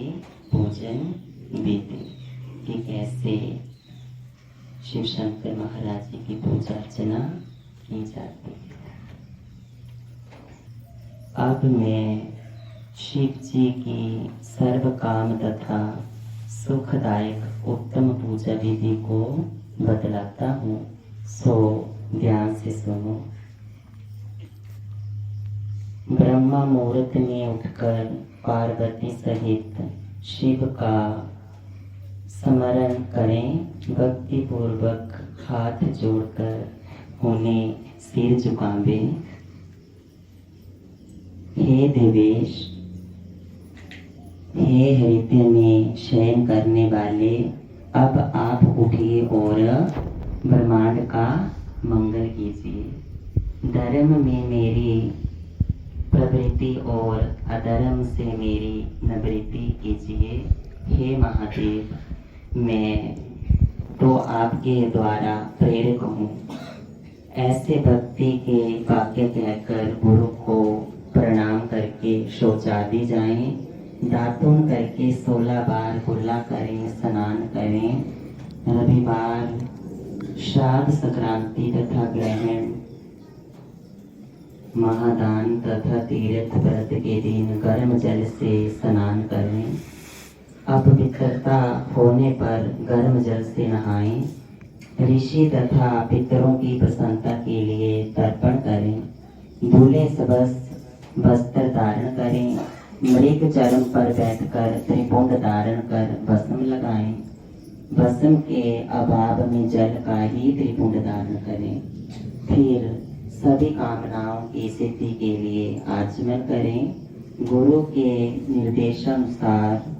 की पूजन विधि कि कैसे शिव शंकर महाराज जी की पूजा अर्चना की जाती है। अब मैं शिव जी की सर्व काम तथा सुखदायक उत्तम पूजा विधि को बतलाता हूँ, सो ध्यान से सुनो। ब्रह्मा मुहूर्त में उठकर पार्वती सहित शिव का स्मरण करें, भक्ति पूर्वक हाथ जोड़कर उन्हें सिर झुकावे। हे देवेश, हे हृदय में शयन करने वाले, अब आप उठिए और ब्रह्मांड का मंगल कीजिए। धर्म में मेरी प्रवृत्ति और अधर्म से मेरी निवृत्ति कीजिए। हे महादेव, मैं तो आपके द्वारा प्रेरक हूँ। ऐसे भक्ति के वाक्य कहकर गुरु को प्रणाम करके शौचादि जाएं, दातुन करके 16 बार कुल्ला करें, स्नान करें। रविवार, श्राद्ध, संक्रांति तथा ग्रहण, महादान तथा तीर्थ व्रत के दिन गर्म जल से स्नान करें। अपवित्रता होने पर गर्म जल से नहाएं। ऋषि तथा पितरों की प्रसन्नता के लिए तर्पण करें। दूल्हे वस्त्र धारण करें। मृग चरण पर बैठकर त्रिपुंड धारण कर भस्म लगाएं। भस्म के अभाव में जल का ही त्रिपुंड धारण करें। फिर सभी कामनाओं की सिद्धि के लिए आचमन करें। गुरु के निर्देशानुसार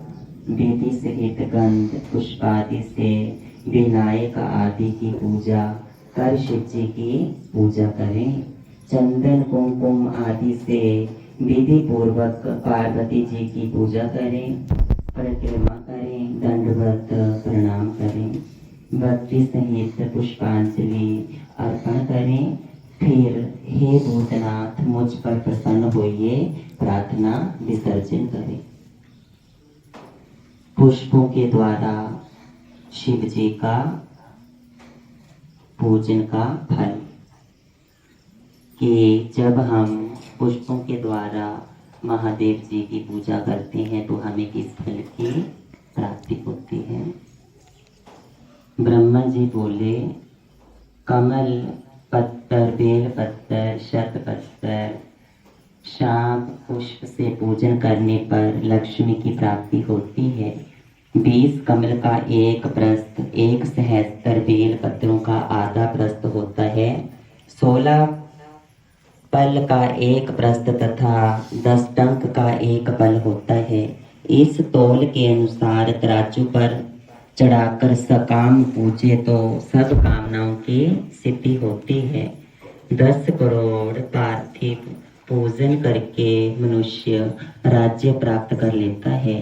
विधि सहित गंध पुष्पादि से विनायक आदि की पूजा कर शिव जी की पूजा करें। चंदन कुमकुम आदि से विधि पूर्वक पार्वती जी की पूजा करें। परिक्रमा करें, दंडवत प्रणाम करें, भक्ति सहित पुष्पांजलि अर्पण करें। फिर हे भूतनाथ, मुझ पर प्रसन्न होइए, प्रार्थना विसर्जन करें। पुष्पों के द्वारा शिव जी का पूजन का फल कि जब हम पुष्पों के द्वारा महादेव जी की पूजा करते हैं तो हमें किस फल की प्राप्ति होती है। ब्रह्मा जी बोले, कमल पत्तर, बेल पत्तर, शत पत्तर, शाम पुष्प से पूजन करने पर लक्ष्मी की प्राप्ति होती है। 20 कमल का एक प्रस्थ, 1 सहस्त्र बेल पत्रों का आधा प्रस्थ होता है। 16 पल का एक प्रस्थ तथा 10 टंक का एक पल होता है। इस तौल के अनुसार तराजू पर चढ़ाकर सकाम पूजे तो सब कामनाओं की सिद्धि होती है। 10 करोड़ पार्थिव पूजन करके मनुष्य राज्य प्राप्त कर लेता है।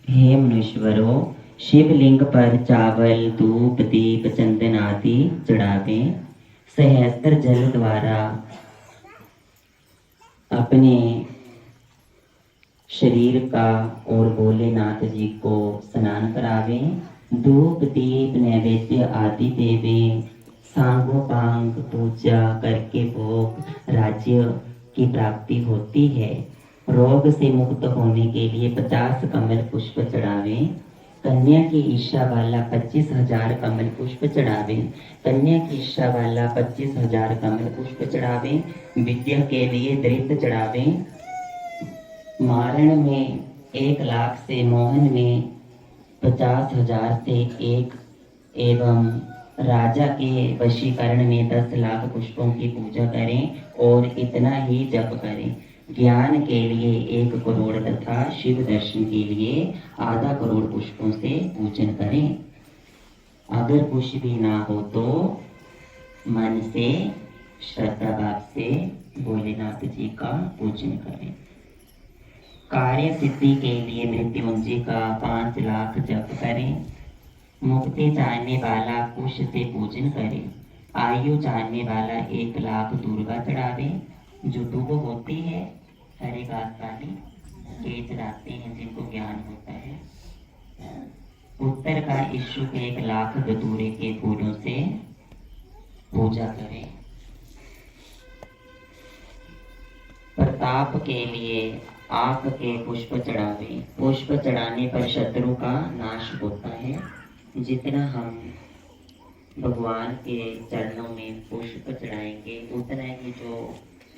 हे मनुष्यवरों, शिवलिंग पर चावल, धूप, दीप, चंदन आदि चढ़ावें। सहस्त्र जल द्वारा अपने शरीर का और भोलेनाथ जी को स्नान करावें। धूप, दीप, नैवेद्य आदि देवें। सांगोपांग पूजा करके भोग राज्य की प्राप्ति होती है। रोग से मुक्त होने के लिए 50 कमल पुष्प चढ़ावें। कन्या की इच्छा वाला 25,000 कमल पुष्प चढ़ावें। कन्या की इच्छा वाला 25,000 कमल पुष्प चढ़ावें। विद्या के लिए दृत चढ़ावें। मारण में 1 लाख से, मोहन में 50,000 से 1 एवं राजा के वशीकरण में 10 लाख पुष्पों की पूजा करें और इतना ही जप करें। ज्ञान के लिए 1 करोड़ तथा शिव दर्शन के लिए आधा करोड़ पुष्पों से पूजन करें। अगर कुछ भी ना हो तो मन से श्रद्धा भाव से भोलेनाथ जी का पूजन करें। कार्य सिद्धि के लिए मृत्युंजय का 5 लाख जप करें। मुक्ति चाहने वाला कुश से पूजन करे। आयु चाहने वाला 1 लाख दुर्गा चढ़ावे। जो डूब होती है हरे घास वाली, ये चढ़ाते हैं जिनको ज्ञान होता है। उत्तर का इच्छुक 1,00,000 धतूरे के फूलों से पूजा करें। प्रताप के लिए आक के पुष्प चढ़ावे। पुष्प चढ़ाने पर शत्रु का नाश होता है। जितना हम भगवान के चरणों में पुष्प चढ़ाएंगे उतना ही जो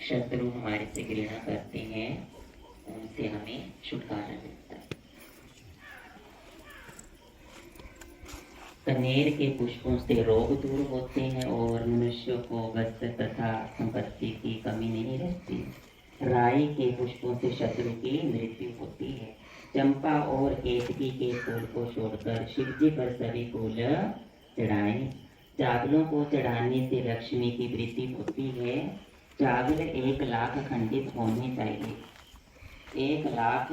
शत्रु हमारे से घृणा करते हैं उनसे हमें छुटकारा मिलता है। कनेर के पुष्पों से रोग दूर होते हैं और मनुष्यों को वस्त्र तथा संपत्ति की कमी नहीं रहती। राई के पुष्पों से शत्रु की मृत्यु होती है। चंपा और केतकी के फूल को छोड़कर शिव जी पर सभी फूल चढ़ाएं। चावलों को चढ़ाने से लक्ष्मी की वृद्धि होती है। चावल 1,00,000 खंडित होने चाहिए। 1,00,000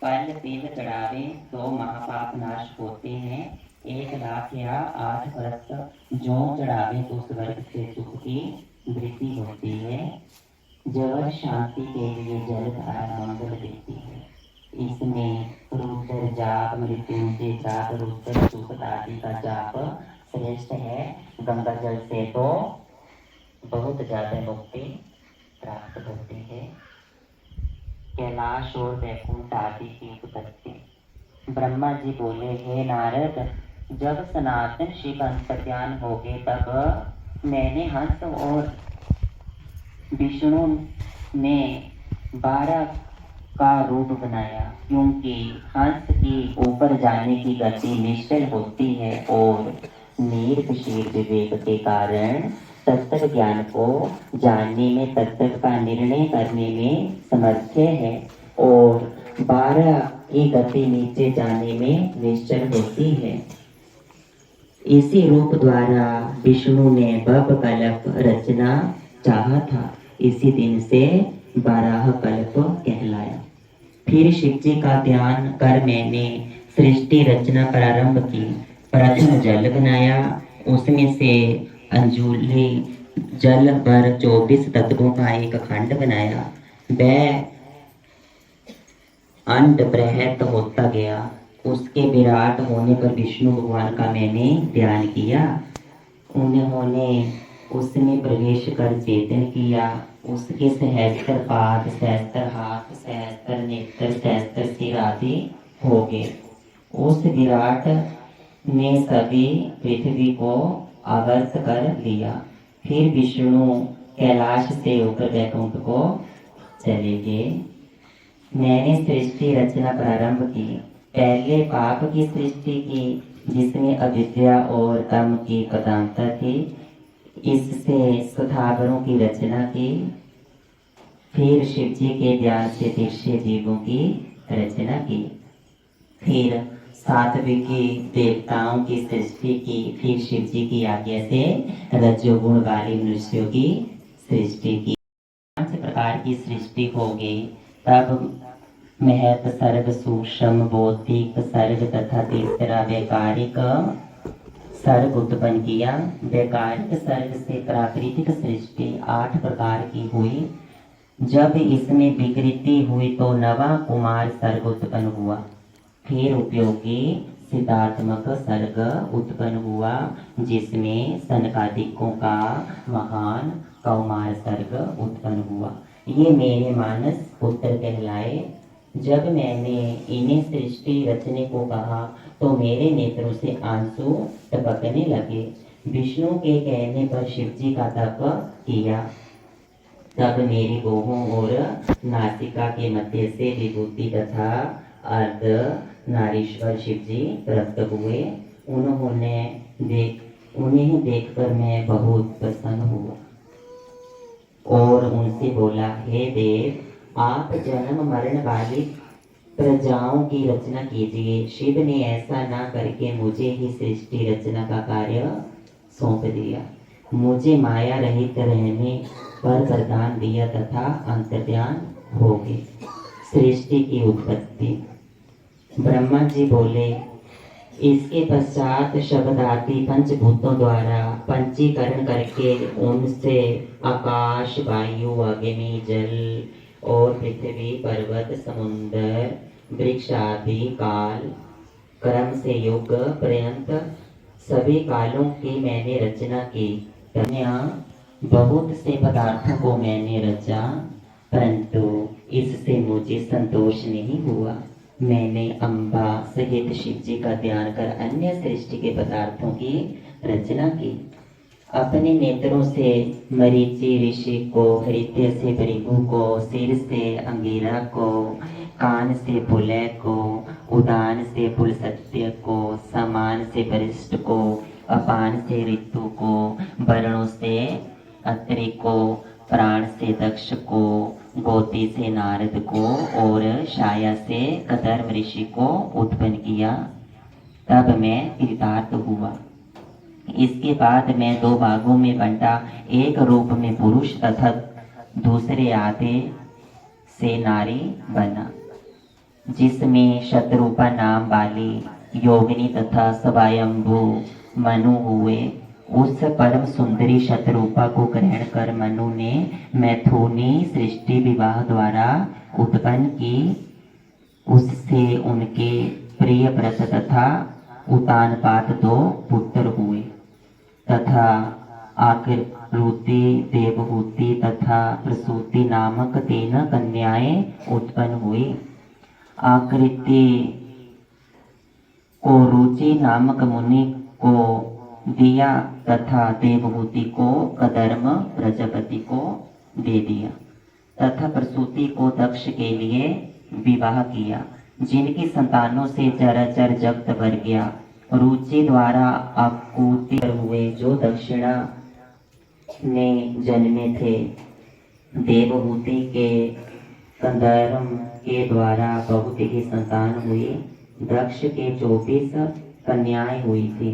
फल तिल चढ़ावे तो महापाप नाश होते हैं। 1,00,000 या 8 वर्ष जो चढ़ावे तो स्वर्ग से सुख की वृद्धि होती है। जल शांति के लिए जल धारा मंगल देती है। इसमें रुद्र जाप, मृत्युंजय जाप, रुद्र सूक्त आदि का जाप श्रेष्ठ है। गंगा जल से तो बहुत ज्यादा मुक्ति प्राप्त होती है। कैलाश और वैकुंठ आदि की उत्पत्ति। ब्रह्मा जी बोले, हे नारद, जब सनातन शिव अंतर्ध्यान हो गए तब मैंने हंस और विष्णु ने 12 का रूप बनाया, क्योंकि हंस की ऊपर जाने की गति निश्चल होती है और नीरक्षीर विवेक के कारण तत्व ज्ञान को जानने में, तत्व का निर्णय करने में समर्थ है और 12 की गति नीचे जाने में निश्चल होती है। इसी रूप द्वारा विष्णु ने बब कल्प रचना चाहा था। इसी दिन से 12 कल्प कहलाया। फिर शिव जी का ध्यान कर मैंने सृष्टि रचना प्रारंभ की। प्रथम जल बनाया, उसमें से अंजुलि जल पर 24 तत्वों का एक खंड बनाया। वह अंड बृहत होता गया। उसके विराट होने पर विष्णु भगवान का मैंने ध्यान किया। उन्होंने उसमें प्रवेश कर चेतन किया। उसके सहस्त्र पाद, सहस्त्र हाथ, सहस्त्र नेत्र, सहस्त्र सिर आदि हो गए। उस विराट ने सभी पृथ्वी को आवर्त कर लिया। फिर विष्णु कैलाश से होकर वैकुंठ को चले गए। मैंने सृष्टि रचना प्रारंभ की। पहले पाप की सृष्टि की, जिसमें अविद्या और कर्म की प्रधानता थी। इससे सुधागरों की रचना की। फिर शिव जी के ध्यान से तिरछे जीवों की रचना की। फिर सात्विकी देवताओं की सृष्टि की। फिर शिव जी की आज्ञा से रजोगुण वाली मनुष्यों की सृष्टि की। 5 प्रकार की सृष्टि हो गई। तब महत सर्ग, सूक्ष्म, बौद्धिक सर्ग तथा तीसरा वैकारिक सर्ग उत्पन्न किया। वैकारिक सर्ग से प्राकृतिक सृष्टि 8 प्रकार की हुई। जब इसमें विकृति हुई तो नवा कुमार सर्ग उत्पन्न हुआ। फिर उपयोगी सिद्धात्मक सर्ग उत्पन्न हुआ, जिसमें सनकादिकों का महान कौमार सर्ग उत्पन्न हुआ। ये मेरे मानस पुत्र कहलाए। जब मैंने इन्हें सृष्टि रचने को कहा तो मेरे नेत्रों से आंसू टपकने लगे। विष्णु के कहने पर शिव जी का तप किया। तब मेरी बाहों और नासिका के मध्य से विभूति तथा अर्ध नारीश्वर शिव जी प्रकट हुए। उन्हें देखकर मैं बहुत प्रसन्न हुआ और उनसे बोला, हे देव, आप जन्म मरण वाली प्रजाओं की रचना कीजिए। शिव ने ऐसा ना करके मुझे ही सृष्टि रचना का कार्य सौंप दिया। मुझे माया रहित रहने पर वरदान दिया तथा अंतर्ध्यान हो गए। सृष्टि की उत्पत्ति। ब्रह्मा जी बोले, इसके पश्चात शब्द आदि पंचभूतों द्वारा पंचीकरण करके उनसे आकाश, वायु, अग्नि, जल और पृथ्वी, पर्वत, समुद्र, वृक्ष आदि काल क्रम से युग पर्यंत सभी कालों की मैंने रचना की। कन्या बहुत से पदार्थों को मैंने रचा, परंतु इससे मुझे संतोष नहीं हुआ। मैंने अम्बा सहित शिव जी का ध्यान कर अन्य सृष्टि के पदार्थों की रचना की। अपने नेत्रों से मरीचि ऋषि को, हृदय से भृगु को, सिर से अंगिरा को, कान से पुलय को, उदान से पुलसत्य को, समान से वरिष्ठ को, अपान से ऋतु को, वर्णों से अत्रि को, प्राण से दक्ष को, गोती से नारद को और छाया से कदर्म ऋषि को उत्पन्न किया। तब मैं कृतार्थ हुआ। इसके बाद मैं दो भागों में बंटा, एक रूप में पुरुष तथा दूसरे आधे से नारी बना, जिसमें शतरूपा नाम वाली योगिनी तथा स्वयंभू मनु हुए। उस परम सुंदरी शतरूपा को ग्रहण कर मनु ने मैथुनी सृष्टि विवाह द्वारा उत्पन्न की। उससे उनके प्रिय व्रत तथा उतानपात दो पुत्र हुए तथा आकृति, देवहूति तथा प्रसूति नामक 3 कन्याएं उत्पन्न हुई। आकृति को रुचि नामक मुनि को दिया तथा देवहूति को कदर्म प्रजापति को दे दिया तथा प्रसूति को दक्ष के लिए विवाह किया, जिनकी संतानों से चराचर जगत भर गया। रुचि द्वारा आकुति हुए जो दक्षिणा में जन्मे थे। देवहूति के कंदर्म के द्वारा बहुत ही संतान हुई। दक्ष के 24 कन्याएं हुई थी।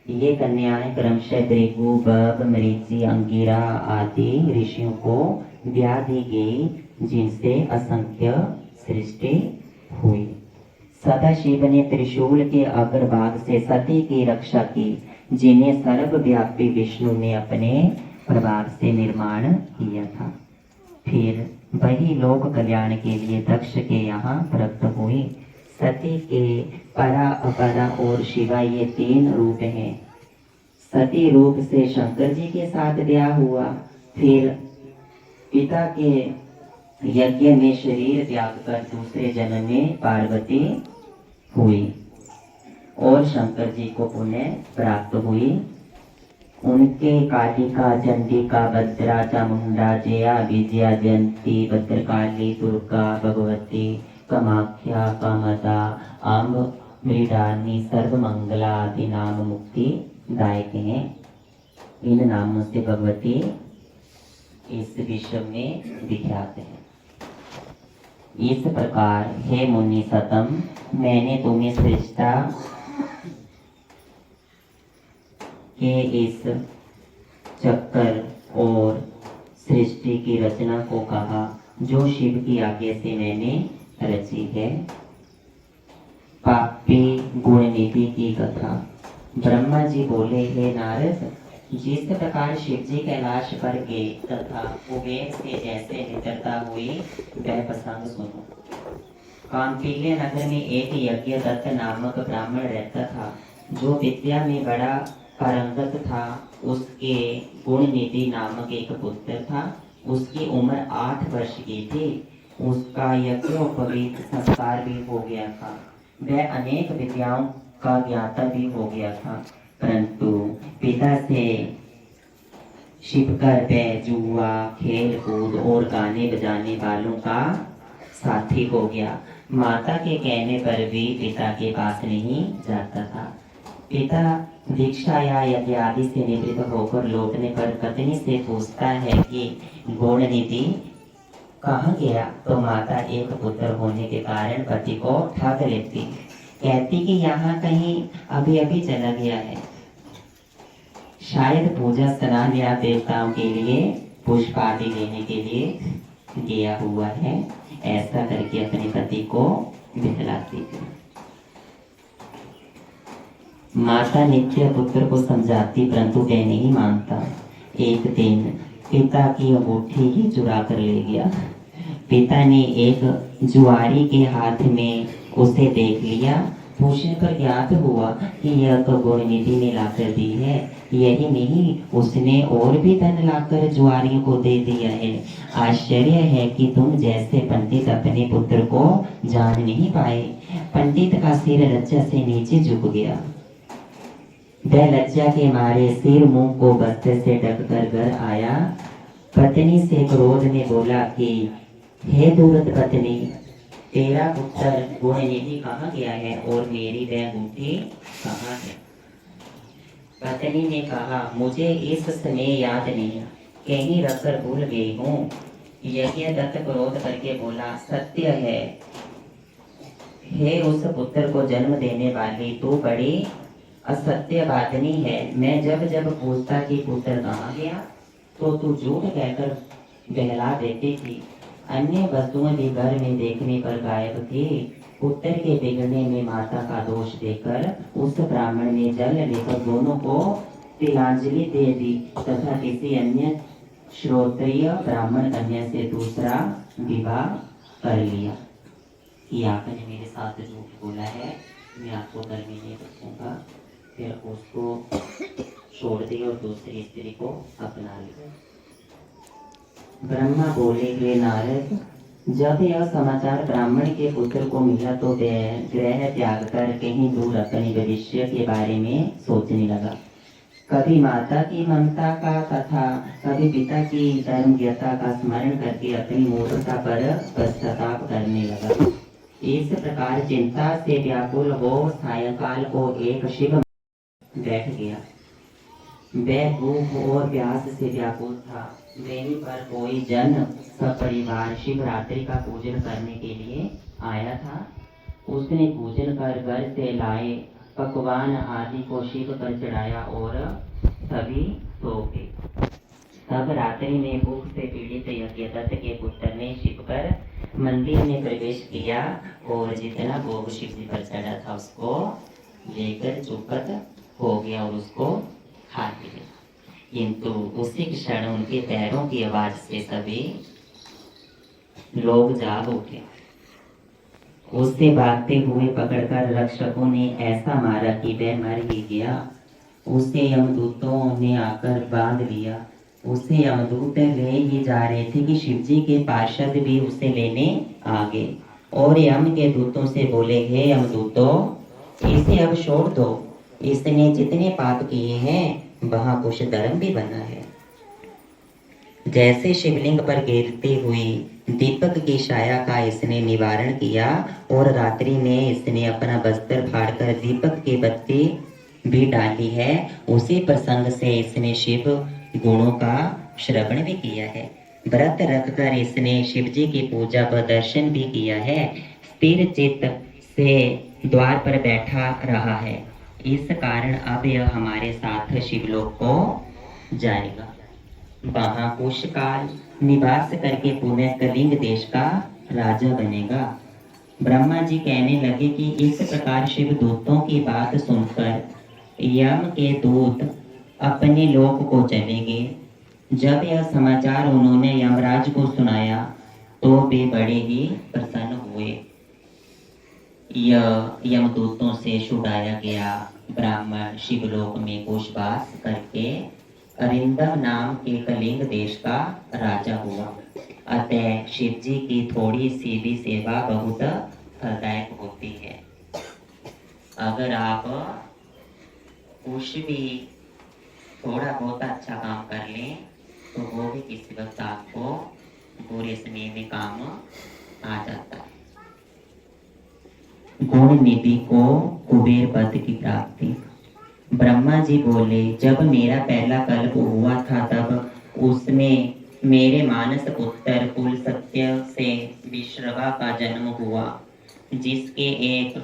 ये कन्याएं क्रमशः भृगु, बब, मरीचि, अंगिरा आदि ऋषियों को ब्याह दी गई, जिनसे असंख्य सृष्टि हुई। सदाशिव ने त्रिशूल के अग्रभाग से सती की रक्षा की, जिन्हें सर्वव्यापी विष्णु ने अपने प्रभाव से निर्माण किया था। फिर वही लोक कल्याण के लिए दक्ष के यहाँ प्रकट हुई। सती के परा, अपरा और शिवा ये 3 रूप हैं। सती रूप से शंकर जी के साथ ब्याह हुआ। फिर पिता के यज्ञ में शरीर त्याग कर दूसरे जन्म में पार्वती हुई और शंकर जी को पुण्य प्राप्त हुई। उनके कालिका, चंडिका, भद्रा, चामुंडा, जया, विजया, जयंती, भद्रकाली, दुर्गा, भगवती, कामाख्या, कामदा, अम्ब, मृडानी, सर्वमंगला आदि नाम मुक्ति दायक हैं। इन नामों से भगवती इस विश्व में विख्यात है। इस प्रकार हे मुनि सतम, मैंने तुम्हें सृष्टा के इस चक्कर और सृष्टि की रचना को कहा, जो शिव की आज्ञा से मैंने रची है। पापी गुण निधि की कथा। ब्रह्मा जी बोले, हे नारद, जिस प्रकार शिव जी कैलाश पर गए तथा कुबेर से जैसे मित्रता हुई, वह प्रसंग सुनो। कांपिल्य नगर में एक यज्ञदत्त नामक ब्राह्मण रहता था, जो विद्या में बड़ा पारंगत था। उसके गुणनिधि नामक एक पुत्र था। उसकी उम्र 8 वर्ष की थी। उसका यज्ञोपवीत संस्कार भी हो गया था। वह अनेक विद्याओं का ज्ञाता भी हो गया था, परंतु पिता से शिवकर वह जुआ, खेल कूद और गाने बजाने वालों का साथी हो गया। माता के कहने पर भी पिता के पास नहीं जाता था। पिता दीक्षा या यज्ञ आदि से निवृत्त होकर लौटने पर पत्नी से पूछता है कि गुणनिधि कहाँ गया, तो माता एक पुत्र होने के कारण पति को ठग लेती, कहती कि यहाँ कहीं अभी अभी चला गया है, शायद पूजा स्नान या देवताओं के लिए पुष्प आदि लेने के लिए गया हुआ है। ऐसा करके अपने पति को बहलाती थी। माता नित्य पुत्र को समझाती, परंतु वह नहीं मानता। एक दिन पिता की अंगूठी ही चुरा कर ले गया। पिता ने एक जुआरी के हाथ में उसे देख लिया पूछने पर ज्ञात हुआ कि यह तो गुण निधि ने लाकर दी है। यही नहीं, उसने और भी धन लाकर जुआरियों को दे दिया है। आश्चर्य है कि तुम जैसे पंडित अपने पुत्र को जान नहीं पाए। पंडित का सिर लज्जा से नीचे झुक गया। वह लज्जा के मारे सिर मुंह को वस्त्र से ढककर घर आया। पत्नी से क्रोध में बोला कि हे दुर्गत पत्नी, तेरा पुत्र गुणनिधि कहाँ गया है और मेरी वह अंगूठी कहाँ है? पत्नी ने कहा, मुझे इस समय याद नहीं, कहीं रखकर भूल गई हूँ। यज्ञदत्त क्रोध करके बोला, सत्य है, हे उस पुत्र को जन्म देने वाली, तू बड़ी असत्यवादिनी है। मैं जब जब पूछता कि पुत्र कहाँ गया तो तू झूठ कहकर बहला देती थी। अन्य वस्तुएं भी घर में देखने पर गायब थी। पुत्र के बिगड़ने में माता का दोष देकर उस ब्राह्मण ने जल लेकर दोनों को तिलांजलि दे दी तथा किसी अन्य श्रोत्रिय ब्राह्मण कन्या से दूसरा विवाह कर लिया। कि आपने मेरे साथ झूठ बोला है, मैं आपको घर में नहीं रखूंगा। फिर उसको छोड़ दिया और दूसरी स्त्री को अपना लिया। ब्रह्मा बोले, हे नारद, जब यह समाचार ब्राह्मण के पुत्र को मिला तो वह ग्रह त्याग कर कहीं दूर अपने भविष्य के बारे में सोचने लगा। कभी माता की ममता का तथा कभी पिता की धर्मज्ञता का स्मरण करके अपनी मूर्खता पर पश्चाताप करने लगा। इस प्रकार चिंता से व्याकुल हो सायंकाल को एक शिव बैठ गया। वह भूख और प्यास से व्याकुल था। वहीं पर कोई जन सपरिवार शिवरात्रि का पूजन करने के लिए आया था। उसने पूजन कर घर से लाए पकवान आदि को शिव पर चढ़ाया और सभी सो गए। तब रात्रि में भूख से पीड़ित यज्ञदत्त के पुत्र ने शिव पर मंदिर में प्रवेश किया और जितना भोग शिव जी पर चढ़ा था उसको लेकर चौपट हो गया और उसको खा लिया। किंतु उसी क्षण उनके पैरों की आवाज से सभी लोग जाग उठे। उससे भागते हुए पकड़कर रक्षकों ने ऐसा मारा कि वह मर ही गया। उसे यमदूतों ने आकर बांध लिया। उसे यमदूत ले ही जा रहे थे कि शिवजी के पार्षद भी उसे लेने आ गए और यम के दूतों से बोले, हे यमदूतों, इसे अब छोड़ दो। इसने जितने पाप किए हैं वहां कुछ धर्म भी बना है। जैसे शिवलिंग पर गिरती हुई दीपक की छाया का इसने निवारण किया और रात्रि में इसने अपना वस्त्र फाड़कर दीपक की बत्ती भी डाली है। उसी प्रसंग से इसने शिव गुणों का श्रवण भी किया है। व्रत रखकर इसने शिव जी की पूजा व दर्शन भी किया है। स्थिर चित्त से द्वार पर बैठा रहा है। इस कारण अब यह हमारे साथ शिवलोक को जाएगा। वहां कुछ काल निवास करके पुनः कलिंग देश का राजा बनेगा। ब्रह्मा जी कहने लगे कि इस प्रकार शिव दूतों की बात सुनकर यम के दूत अपने लोक को चले गए। जब यह समाचार उन्होंने यमराज को सुनाया तो वे बड़े ही प्रसन्न हुए। यह यमदूतों से छुड़ाया गया ब्राह्मण शिवलोक में कुशवास करके अरिंदम नाम के कलिंग देश का राजा हुआ। अतः शिव जी की थोड़ी सी भी सेवा बहुत फलदायक होती है। अगर आप कुछ भी थोड़ा बहुत अच्छा काम कर लें तो वो भी किसी वक्त आपको बुरे समय में काम आ जाता है। गुण निधि को कुबेर पद की प्राप्ति। ब्रह्मा जी बोले, जब मेरा पहला कल्प हुआ था तब उसमें मेरे मानस पुत्र कुल सत्य से विश्रवा का जन्म हुआ, जिसके एक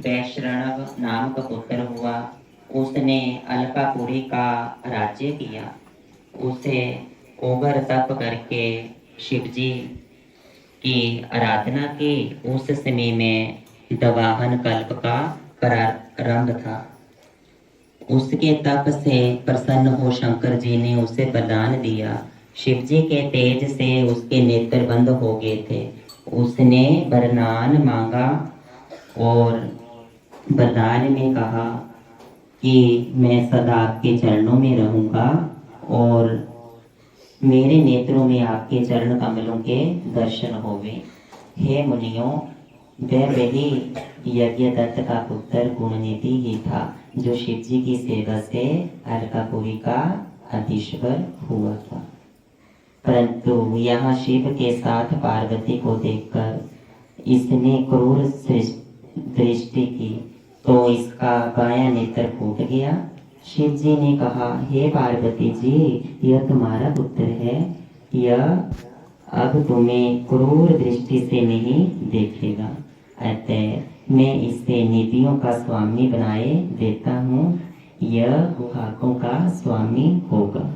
वैश्रणव नाम का पुत्र हुआ। उसने अलकापुरी का राज्य किया। उसे ओगर तप करके शिवजी की आराधना की। उस समय में दवाहन कल्प का प्रारंभ था। उसके तप से प्रसन्न हो शंकर जी ने उसे वरदान दिया। शिवजी के तेज से उसके नेत्र बंद हो गए थे। उसने वरदान मांगा और वरदान में कहा कि मैं सदा आपके चरणों में रहूंगा और मेरे नेत्रों में आपके चरण कमलों के दर्शन होवे। हे मुनियों, वह वही यज्ञदत्त का पुत्र गुणनिधि ही था जो शिव जी की सेवा से अलकापुरी का अधीश्वर हुआ था। परंतु यहाँ शिव के साथ पार्वती को देखकर इसने क्रूर दृष्टि की तो इसका बायां नेत्र फूट गया। शिव जी ने कहा, हे पार्वती जी, यह तुम्हारा पुत्र है, यह अब तुम्हें क्रूर दृष्टि से नहीं देखेगा, अतः मैं इसे निधियों का स्वामी बनाए देता हूँ, यह गुहाकों का स्वामी होगा।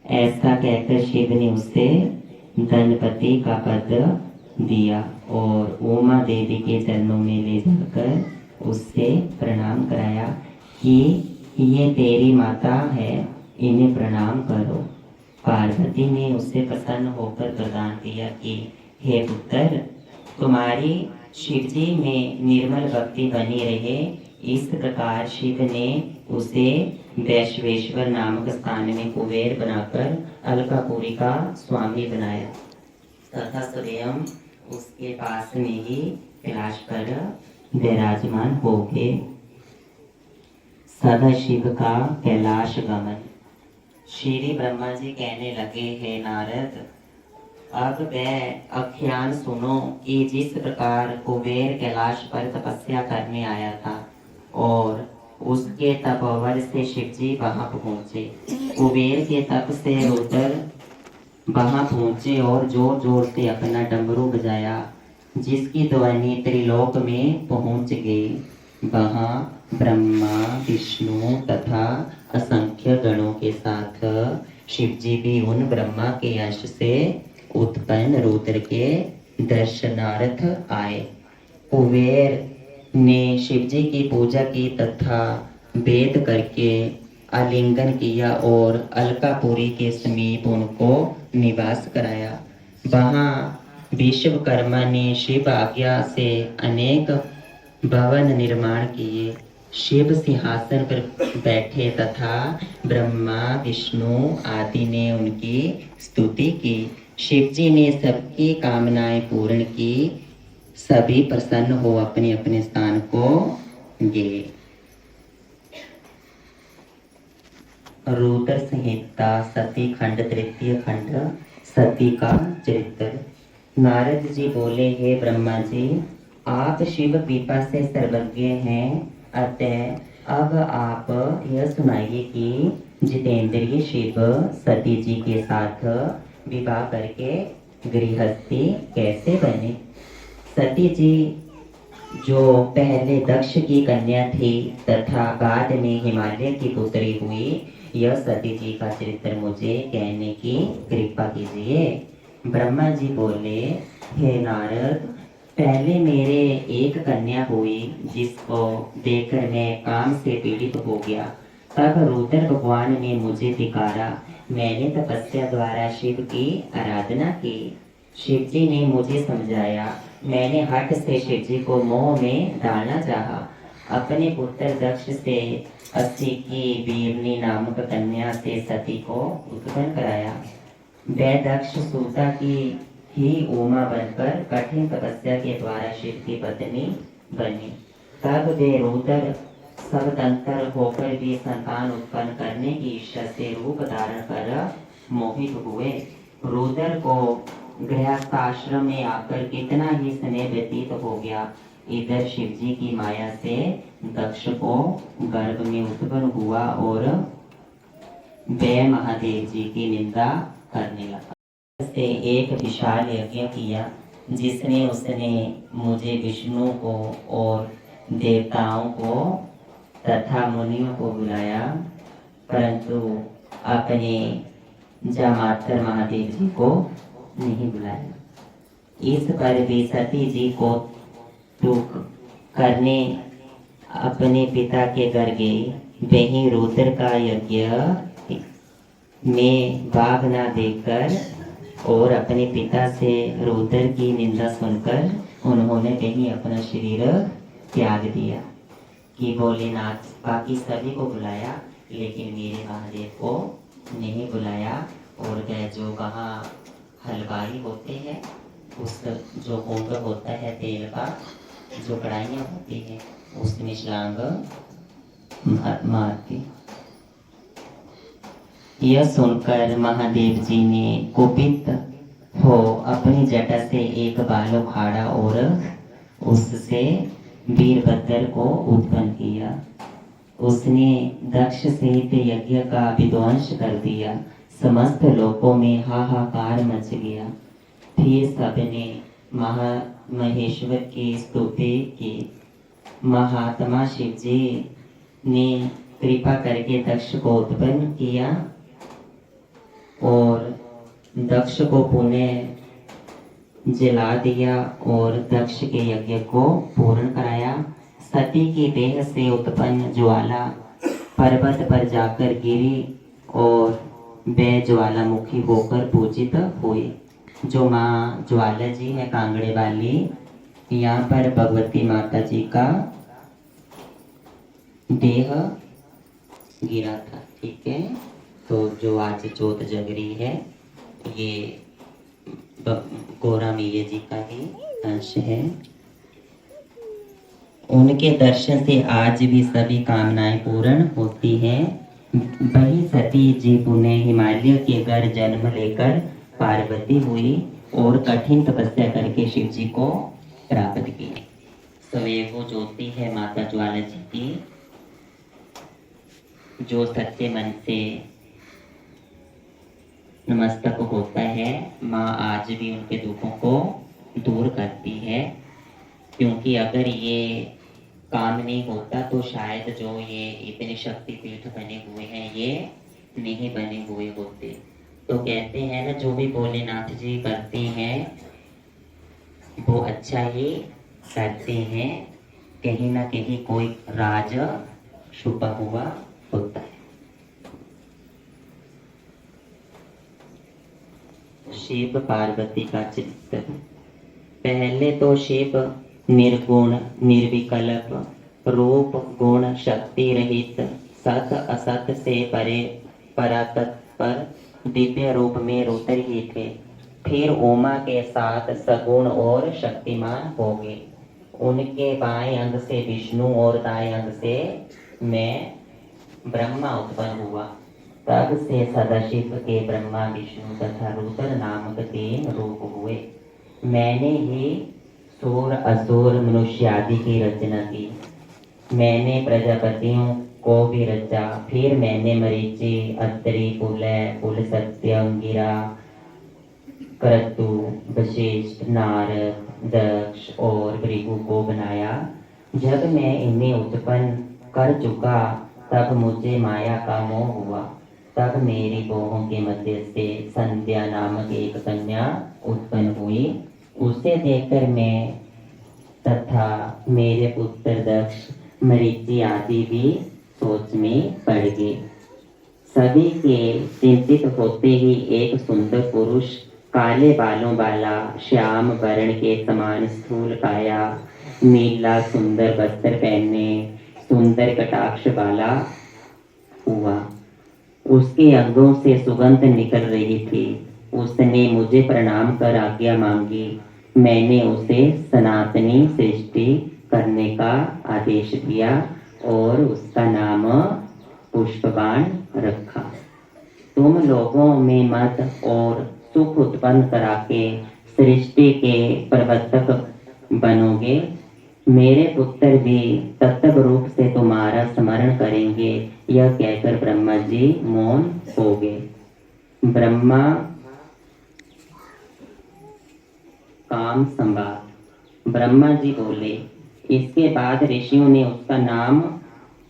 ऐसा कहकर शिव ने उसे धनपति का पद दिया और उमा देवी के चरणों में ले जाकर उससे प्रणाम कराया कि ये तेरी माता है, इन्हें प्रणाम करो। पार्वती ने उससे प्रसन्न होकर वरदान दिया कि हे पुत्र, तुम्हारी शिवजी में निर्मल भक्ति बनी रहे। इस प्रकार शिव ने उसे वैश्वेश्वर नामक स्थान में कुबेर बनाकर अलकापुरी का स्वामी बनाया तथा स्वयं उसके पास में ही कैलाश पर विराजमान हो गए। सदाशिव का कैलाश गमन। श्री ब्रह्मा जी कहने लगे, हे नारद, अब वह आख्यान सुनो कि जिस प्रकार कुबेर कैलाश पर तपस्या करने आया था और उसके तपोबल से शिवजी वहां पहुंचे। कुबेर के तप से रुद्र वहां पहुंचे और जोर जोर से अपना डमरू बजाया, जिसकी ध्वनि त्रिलोक में पहुंच गई। वहां ब्रह्मा, विष्णु तथा असंख्य गणों के साथ शिवजी भी उन ब्रह्मा के यश से उत्पन्न रुद्र के दर्शनार्थ आए। कुबेर ने शिवजी की पूजा की तथा वेद करके आलिंगन किया और अलकापुरी के समीप उनको निवास कराया। वहां विश्वकर्मा ने शिव आज्ञा से अनेक भवन निर्माण किए। शिव सिंहासन पर बैठे तथा ब्रह्मा, विष्णु आदि ने उनकी स्तुति की। शिवजी ने सबकी कामनाएं पूर्ण की। सभी प्रसन्न हो अपने अपने स्थान को गए। रुद्र संहिता सती खंड, तृतीय खंड, सती का चरित्र। नारद जी बोले, हे ब्रह्मा जी, आप शिव कृपा से सर्वज्ञ हैं, अतः अब आप यह सुनाइए कि जितेंद्रिय शिव सती जी के साथ विवाह करके गृहस्थी कैसे बने। सती जी जो पहले दक्ष की कन्या थी तथा बाद में हिमालय की पुत्री हुई, यह सती जी का चरित्र मुझे कहने की कृपा कीजिए। ब्रह्मा जी बोले, हे नारद, पहले मेरे एक कन्या हुई जिसको देखकर मैं काम से पीड़ित हो गया। तब रुद्र भगवान ने मुझे पुकारा। मैंने तपस्या द्वारा शिव की आराधना की। शिव जी ने मुझे समझाया। मैंने हठ से शिव जी को मोह में डालना चाहा। अपने पुत्र दक्ष से अस्सी की वीरनी नामक कन्या से सती को उत्पन्न कराया। वह दक्ष सूता की ही उमा बनकर कठिन तपस्या के द्वारा शिव की पत्नी बनी। तब वे रुद्र स्वतंत्र होकर भी संतान उत्पन्न करने की इच्छा से रूप धारण कर मोहित हुए। रुद्र को गृहस्थाश्रम में आकर कितना ही समय व्यतीत हो गया। इधर शिव जी की माया से दक्ष को गर्भ में उत्पन्न हुआ और वह महादेव जी की निंदा करने लगा। से एक विशाल यज्ञ किया जिसने उसने मुझे, विष्णु को और देवताओं को तथा मुनियों को बुलाया, परंतु अपने जामातर महादेव जी को नहीं बुलाया। इस पर भी सती जी को दुख करने अपने पिता के घर गई। वहीं रुद्र का यज्ञ में भाग न देकर और अपने पिता से रुद्र की निंदा सुनकर उन्होंने कहीं अपना शरीर त्याग दिया कि भोलेनाथ बाकी सभी को बुलाया लेकिन मेरे महादेव को नहीं बुलाया। और वह जो वहाँ हलवाई होते हैं उस जो कुंड होता है तेल का, जो कढ़ाइयाँ होती हैं उसमें छलांग मारती। यह सुनकर महादेव जी ने कुपित हो अपनी जटा से एक बाल उखाड़ा और उससे वीरभद्र को उत्पन्न किया। उसने दक्ष सहित यज्ञ का विध्वंस कर दिया। समस्त लोकों में हाहाकार मच गया। फिर सबने महेश्वर की स्तुति की। महात्मा शिव जी ने कृपा करके दक्ष को उत्पन्न किया और दक्ष को पुनः जला दिया और दक्ष के यज्ञ को पूर्ण कराया। सती की देह से उत्पन्न ज्वाला पर्वत पर जाकर गिरी और वे ज्वालामुखी होकर पूजित हुए। जो माँ ज्वाला जी है कांगड़े वाली, यहाँ पर भगवती माता जी का देह गिरा था। ठीक है, तो जो आज जोत जग रही है ये गोरा मैया जी का ही अंश है। उनके दर्शन से आज भी सभी कामनाएं पूर्ण होती हैं। वही सती जी पुनः हिमालय के घर जन्म लेकर पार्वती हुई और कठिन तपस्या करके शिव जी को प्राप्त की। स्वयं ज्योति है माता ज्वाला जी की, जो सच्चे मन से नमस्तक होता है माँ आज भी उनके दुखों को दूर करती है। क्योंकि अगर ये काम नहीं होता तो शायद जो ये इतने शक्तिपीठ बने हुए हैं ये नहीं बने हुए होते। तो कहते हैं ना, जो भी भोलेनाथ जी करते हैं वो अच्छा ही करते हैं, कहीं ना कहीं कोई राज छुपा हुआ होता है। शिव पार्वती का चरित्र। पहले तो शिव निर्गुण निर्विकल्प रूप गुण शक्ति रहित सत असत से परे परातपर दिव्य रूप में रुद्र ही थे। फिर उमा के साथ सगुण और शक्तिमान हो गए। उनके बाएं अंग से विष्णु और दाएं अंग से मैं ब्रह्मा उत्पन्न हुआ। तब से सदाशिव के ब्रह्मा विष्णु तथा रुद्र नामक 3 रूप हुए। मैंने ही सूर असुर मनुष्य आदि की रचना की। मैंने प्रजापतियों को भी रचा। फिर मैंने मरीचि अत्रि पुलह पुल सत्यम गिरा क्रतु वशिष्ठ नारद दक्ष और भृगु को बनाया। जब मैं इन्हें उत्पन्न कर चुका तब मुझे माया का मोह हुआ। तब मेरी बाहों के मध्य से संध्या नामक एक कन्या उत्पन्न हुई। उसे देखकर मैं तथा मेरे पुत्र दक्ष मरीचि आदि भी सोच में पड़ गए। सभी के चिंतित होते ही एक सुंदर पुरुष काले बालों वाला श्याम वर्ण के समान स्थूल काया नीला सुंदर वस्त्र पहने सुंदर कटाक्ष वाला हुआ। उसके अंगों से सुगंध निकल रही थी। उसने मुझे प्रणाम कर आज्ञा मांगी। मैंने उसे सनातनी सृष्टि करने का आदेश दिया और उसका नाम पुष्पबाण रखा। तुम लोगों में मत और सुख उत्पन्न करा के सृष्टि के प्रवर्तक बनोगे। मेरे पुत्र भी तत्व रूप से तुम्हारा स्मरण करेंगे। यह कहकर ब्रह्मा जी मौन हो गए। ब्रह्मा काम संवाद। ब्रह्मा जी बोले। इसके बाद ऋषियों ने उसका नाम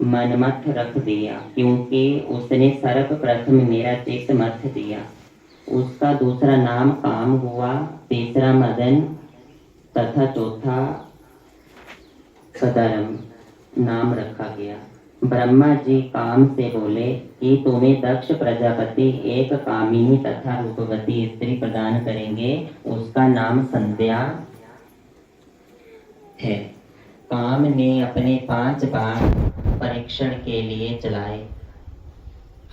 मनमथ रख दिया, क्योंकि उसने सर्वप्रथम मेरा चित्त मथ दिया। उसका दूसरा नाम काम हुआ, तीसरा मदन तथा चौथा कदरम नाम रखा गया। ब्रह्मा जी काम से बोले कि तुम्हें दक्ष प्रजापति एक कामिनी तथा रूपवती स्त्री प्रदान करेंगे। उसका नाम संध्या है। काम ने अपने 5 बाण परीक्षण के लिए चलाए।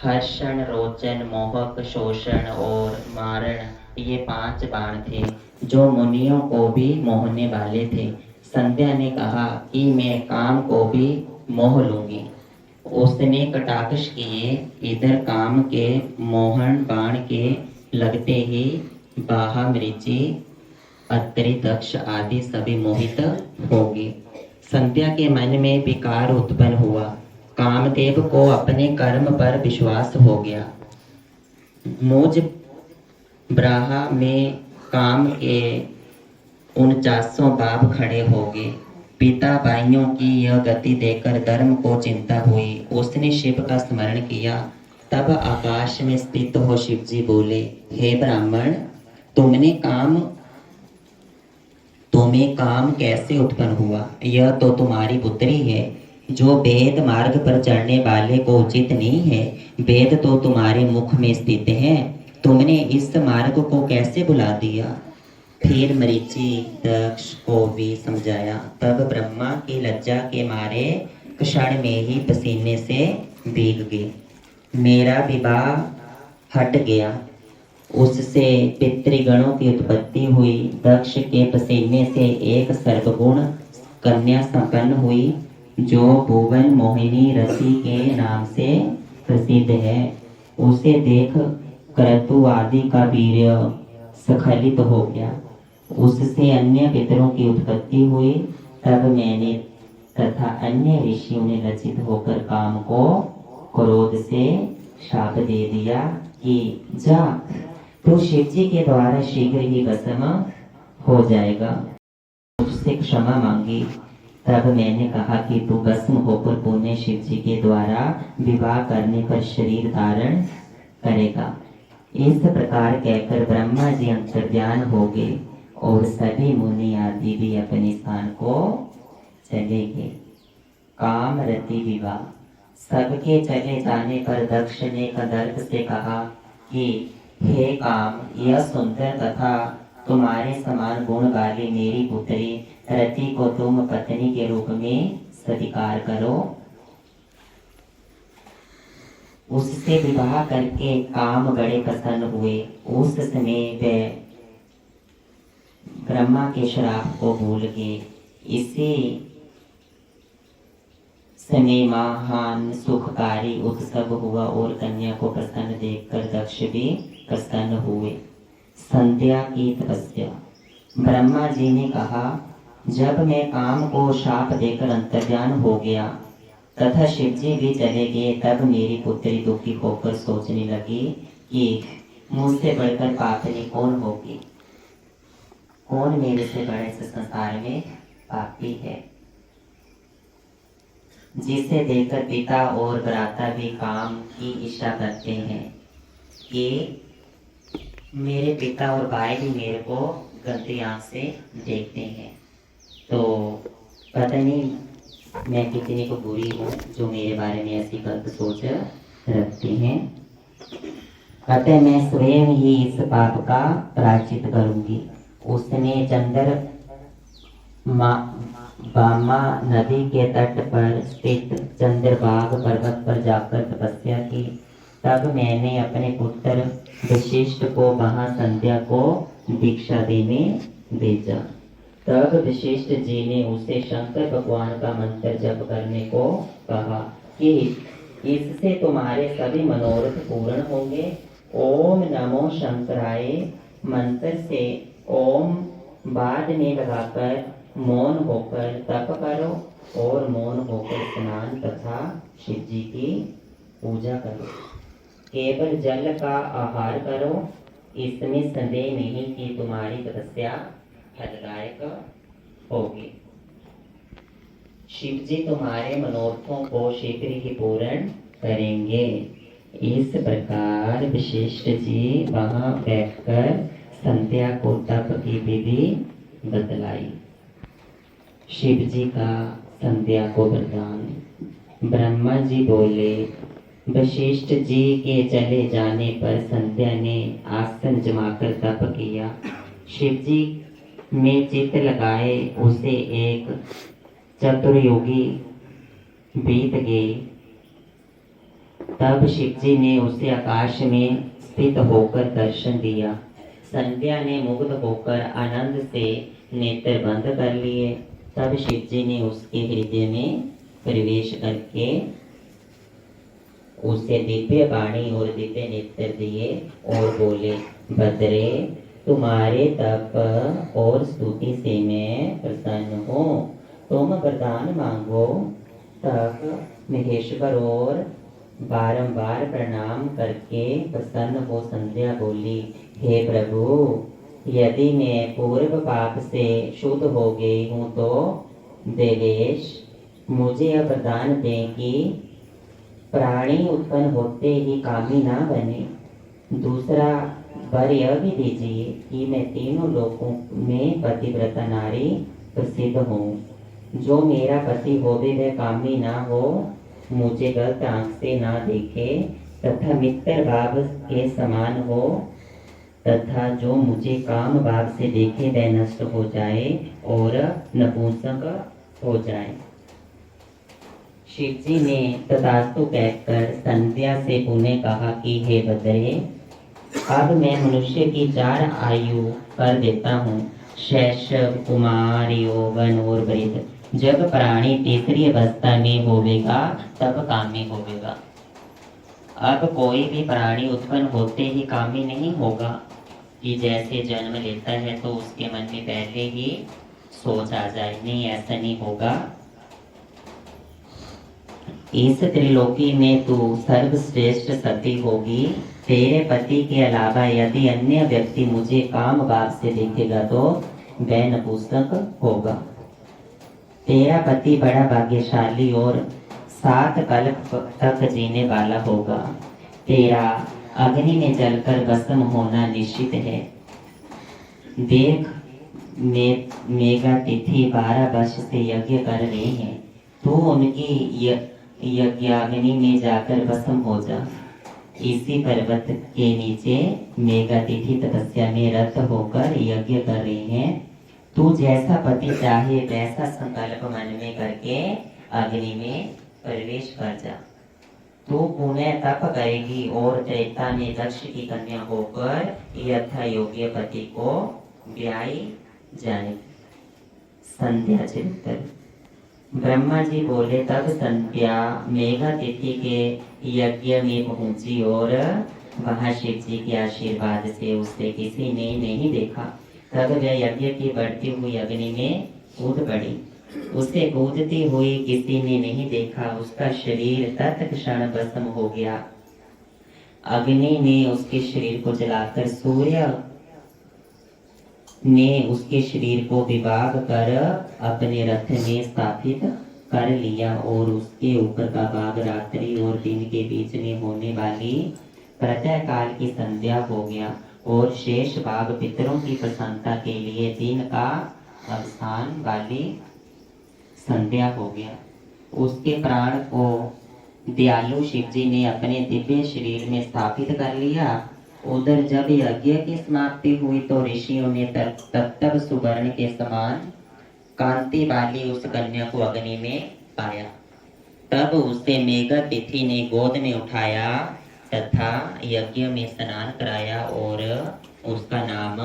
हर्षण, रोचन, मोहक, शोषण और मारण, ये 5 बाण थे जो मुनियों को भी मोहने वाले थे। संध्या ने कहा कि मैं काम को भी मोह लूंगी। उसने कटाक्ष किए। इधर काम के मोहन बाण के लगते ही बाहा, मृचि, अत्रि, दक्ष आदि सभी मोहित हो गए। संध्या के मन में विकार उत्पन्न हुआ। कामदेव को अपने कर्म पर विश्वास हो गया। मुझ ब्राहा में काम के 49 बाब खड़े हो गए। पिता भाइयों की यह गति देखकर धर्म को चिंता हुई। उसने शिव का स्मरण किया। तब आकाश में स्थित हो शिव जी बोले, हे ब्राह्मण, तुम्हें काम कैसे उत्पन्न हुआ? यह तो तुम्हारी पुत्री है। जो वेद मार्ग पर चढ़ने वाले को उचित नहीं है। वेद तो तुम्हारे मुख में स्थित है, तुमने इस मार्ग को कैसे बुला दिया? फिर मरीचि दक्ष को भी समझाया। तब ब्रह्मा की लज्जा के मारे क्षण में ही पसीने से भीग गए। मेरा विवाह हट गया। उससे पितृगणों की उत्पत्ति हुई। दक्ष के पसीने से एक सर्वगुण कन्या संपन्न हुई, जो भुवन मोहिनी रसी के नाम से प्रसिद्ध है। उसे देख क्रतु आदि का वीर्य स्खलित हो गया। उससे अन्य पितरों की उत्पत्ति हुई। तब मैंने तथा अन्य ऋषियों ने लज्जित होकर काम को क्रोध से शाप दे दिया कि जा, तो शिव जी के द्वारा शीघ्र ही भस्म हो जाएगा। उससे क्षमा मांगी। तब मैंने कहा कि तू भस्म होकर पुण्य शिव जी के द्वारा विवाह करने पर शरीर धारण करेगा। इस प्रकार कहकर ब्रह्मा जी अंतर्ध्यान हो गए और सभी मुनि आदि भी अपने स्थान को चले गए। काम रति विवाह। सबके चले जाने पर दक्ष ने कंदर्प से कहा कि हे काम, यह सुंदर तथा तुम्हारे समान गुण वाली मेरी पुत्री रति को तुम पत्नी के रूप में स्वीकार करो। उससे विवाह करके काम बड़े प्रसन्न हुए। उस समय वे ब्रह्मा के श्राप को भूल गए। इसी समय महान सुखकारी उत्सव हुआ और कन्या को प्रसन्न देखकर दक्ष भी प्रसन्न हुए। संध्या की तपस्या। ब्रह्मा जी ने कहा, जब मैं काम को शाप देकर अंतर्ध्यान हो गया तथा शिव जी भी चले गए, तब मेरी पुत्री दुखी होकर सोचने लगी कि मुझसे बढ़कर पापनी कौन होगी, कौन मेरे से बड़े इस संसार में पापी है। जिसे देखकर पिता और भ्राता भी काम की इच्छा करते हैं कि मेरे पिता और भाई भी मेरे को गंदी आंख से देखते हैं, तो पता नहीं मैं कितने को बुरी हूँ जो मेरे बारे में ऐसी गलत सोच रखते हैं। अतः मैं स्वयं ही इस पाप का प्रायश्चित करूंगी। उसने बामा नदी के तट पर स्थित चंद्रभाग पर्वत पर जाकर तपस्या की। तब मैंने अपने पुत्र वशिष्ठ को वहां संध्या को दीक्षा देने भेजा। तब वशिष्ठ जी ने उसे शंकर भगवान का मंत्र जप करने को कहा कि इससे तुम्हारे सभी मनोरथ पूर्ण होंगे। ओम नमो शंकराय मंत्र से ओम बाद में लगाकर मौन होकर तप करो और मौन होकर स्नान तथा शिव जी की पूजा करो। केवल जल का आहार करो। इसमें संदेह नहीं कि तुम्हारी तपस्या फलदायक होगी। शिव जी तुम्हारे मनोरथों को शीघ्र ही पूर्ण करेंगे। इस प्रकार वशिष्ठ जी वहां बैठकर संध्या को तप की विधि बतलाई। शिव जी का संध्या को वरदान। ब्रह्मा जी बोले, वशिष्ठ जी के चले जाने पर संध्या ने आसन जमाकर तप किया। शिव जी में चित्त लगाए उसे एक चतुर्युगी बीत गए। तब शिव जी ने उसे आकाश में स्थित होकर दर्शन दिया। संध्या ने मुग्ध होकर आनंद से नेत्र बंद कर लिए। तब शिव जी ने उसके हृदय में प्रवेश करके उसे दिव्य वाणी और दिव्य नेत्र दिए और बोले, भद्रे, तुम्हारे तप और स्तुति से मैं प्रसन्न हूँ। तुम वरदान मांगो। तब महेश्वर और बारंबार प्रणाम करके प्रसन्न हो संध्या बोली, हे प्रभु, यदि मैं पूर्व पाप से शुद्ध हो गई हूँ तो देवेश मुझे यह वरदान दें कि प्राणी उत्पन्न होते ही कामी ना बने। दूसरा वर यह भी दीजिए कि मैं तीनों लोकों में पतिव्रता नारी प्रसिद्ध हूँ। जो मेरा पति होवे वह कामी ना हो, मुझे गलत आंख से ना देखे तथा मित्र भाव के समान हो, तथा जो मुझे काम भाव से देखे वह नष्ट हो जाए और नपुंसक हो जाए। शिव जी ने तथास्तु कहकर संध्या से पुनः कहा कि हे भद्रे, अब मैं मनुष्य की 4 आयु कर देता हूँ, शैशव, कुमार, यौवन और वृद्ध। जब प्राणी तीसरी अवस्था में होवेगा तब कामी होवेगा। अब कोई भी प्राणी उत्पन्न होते ही कामी नहीं होगा कि जैसे जन्म लेता है तो उसके मन में पहले ही सोच आ जाए, नहीं, ऐसा नहीं होगा। इस त्रिलोकी में तू सर्वश्रेष्ठ सती होगी। तेरे पति के अलावा यदि अन्य व्यक्ति मुझे काम भाव से देखेगा तो वह नपुंसक होगा। तेरा पति बड़ा भाग्यशाली और 7 कल्प तक जीने वाला होगा। तेरा अग्नि में जलकर भस्म होना निश्चित है। देख, मेघातिथि 12 वर्ष से यज्ञ कर रहे हैं, तू उनकी यज्ञाग्नि में जाकर भस्म हो जा। इसी पर्वत के नीचे मेघातिथि तपस्या में रत होकर यज्ञ कर रहे हैं। तू जैसा पति चाहे वैसा संकल्प मन में करके अग्नि में प्रवेश कर जा। तू पुनः तप करेगी और त्रेता में दक्ष की कन्या होकर यथा योग्य पति को ब्याही जाएगी। संध्या चरित्र। ब्रह्मा जी बोले, तब संध्या मेघातिथि के यज्ञ में पहुंची और वहां शिव जी के आशीर्वाद से उसे किसी ने नहीं देखा। तब वह यज्ञ की बढ़ती हुई अग्नि में कूद पड़ी। उसे कूदती हुई किसी ने नहीं देखा। उसका शरीर तत्क्षण भस्म हो गया। अग्नि ने उसके शरीर को जलाकर सूर्य ने उसके शरीर को विभाग कर अपने रथ में स्थापित कर लिया और उसके ऊपर का भाग रात्रि और दिन के बीच में होने वाली प्रातः काल की संध्या हो गया और शेष भाग पितरों की प्रसन्नता के लिए दिन का अवसान वाली संध्या हो गया। उसके प्राण को दयालु शिव जी ने अपने दिव्य शरीर में स्थापित कर लिया। उधर जब यज्ञ की समाप्ति हुई तो ऋषियों ने तब सुवर्ण के समान कांति वाली उस कन्या को अग्नि में पाया। तब उसे मेघातिथि ने गोद में उठाया तथा यज्ञ में स्नान कराया और उसका नाम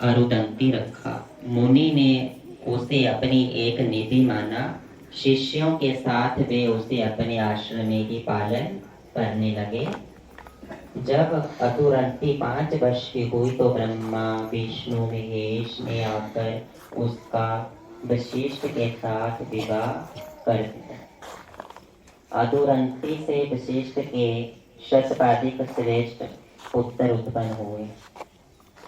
अरुदंती रखा। मुनि ने उसे अपनी एक निधि माना। शिष्यों के साथ वे उसे अपने आश्रम में ही पालन करने लगे। जब अतुरंती 5 वर्ष की हुई तो ब्रह्मा, विष्णु, महेश ने आकर उसका वशिष्ठ के साथ विवाह कर दिया। अतुरंती से वशिष्ठ के शतपाधिक श्रेष्ठ पुत्र उत्पन्न हुए।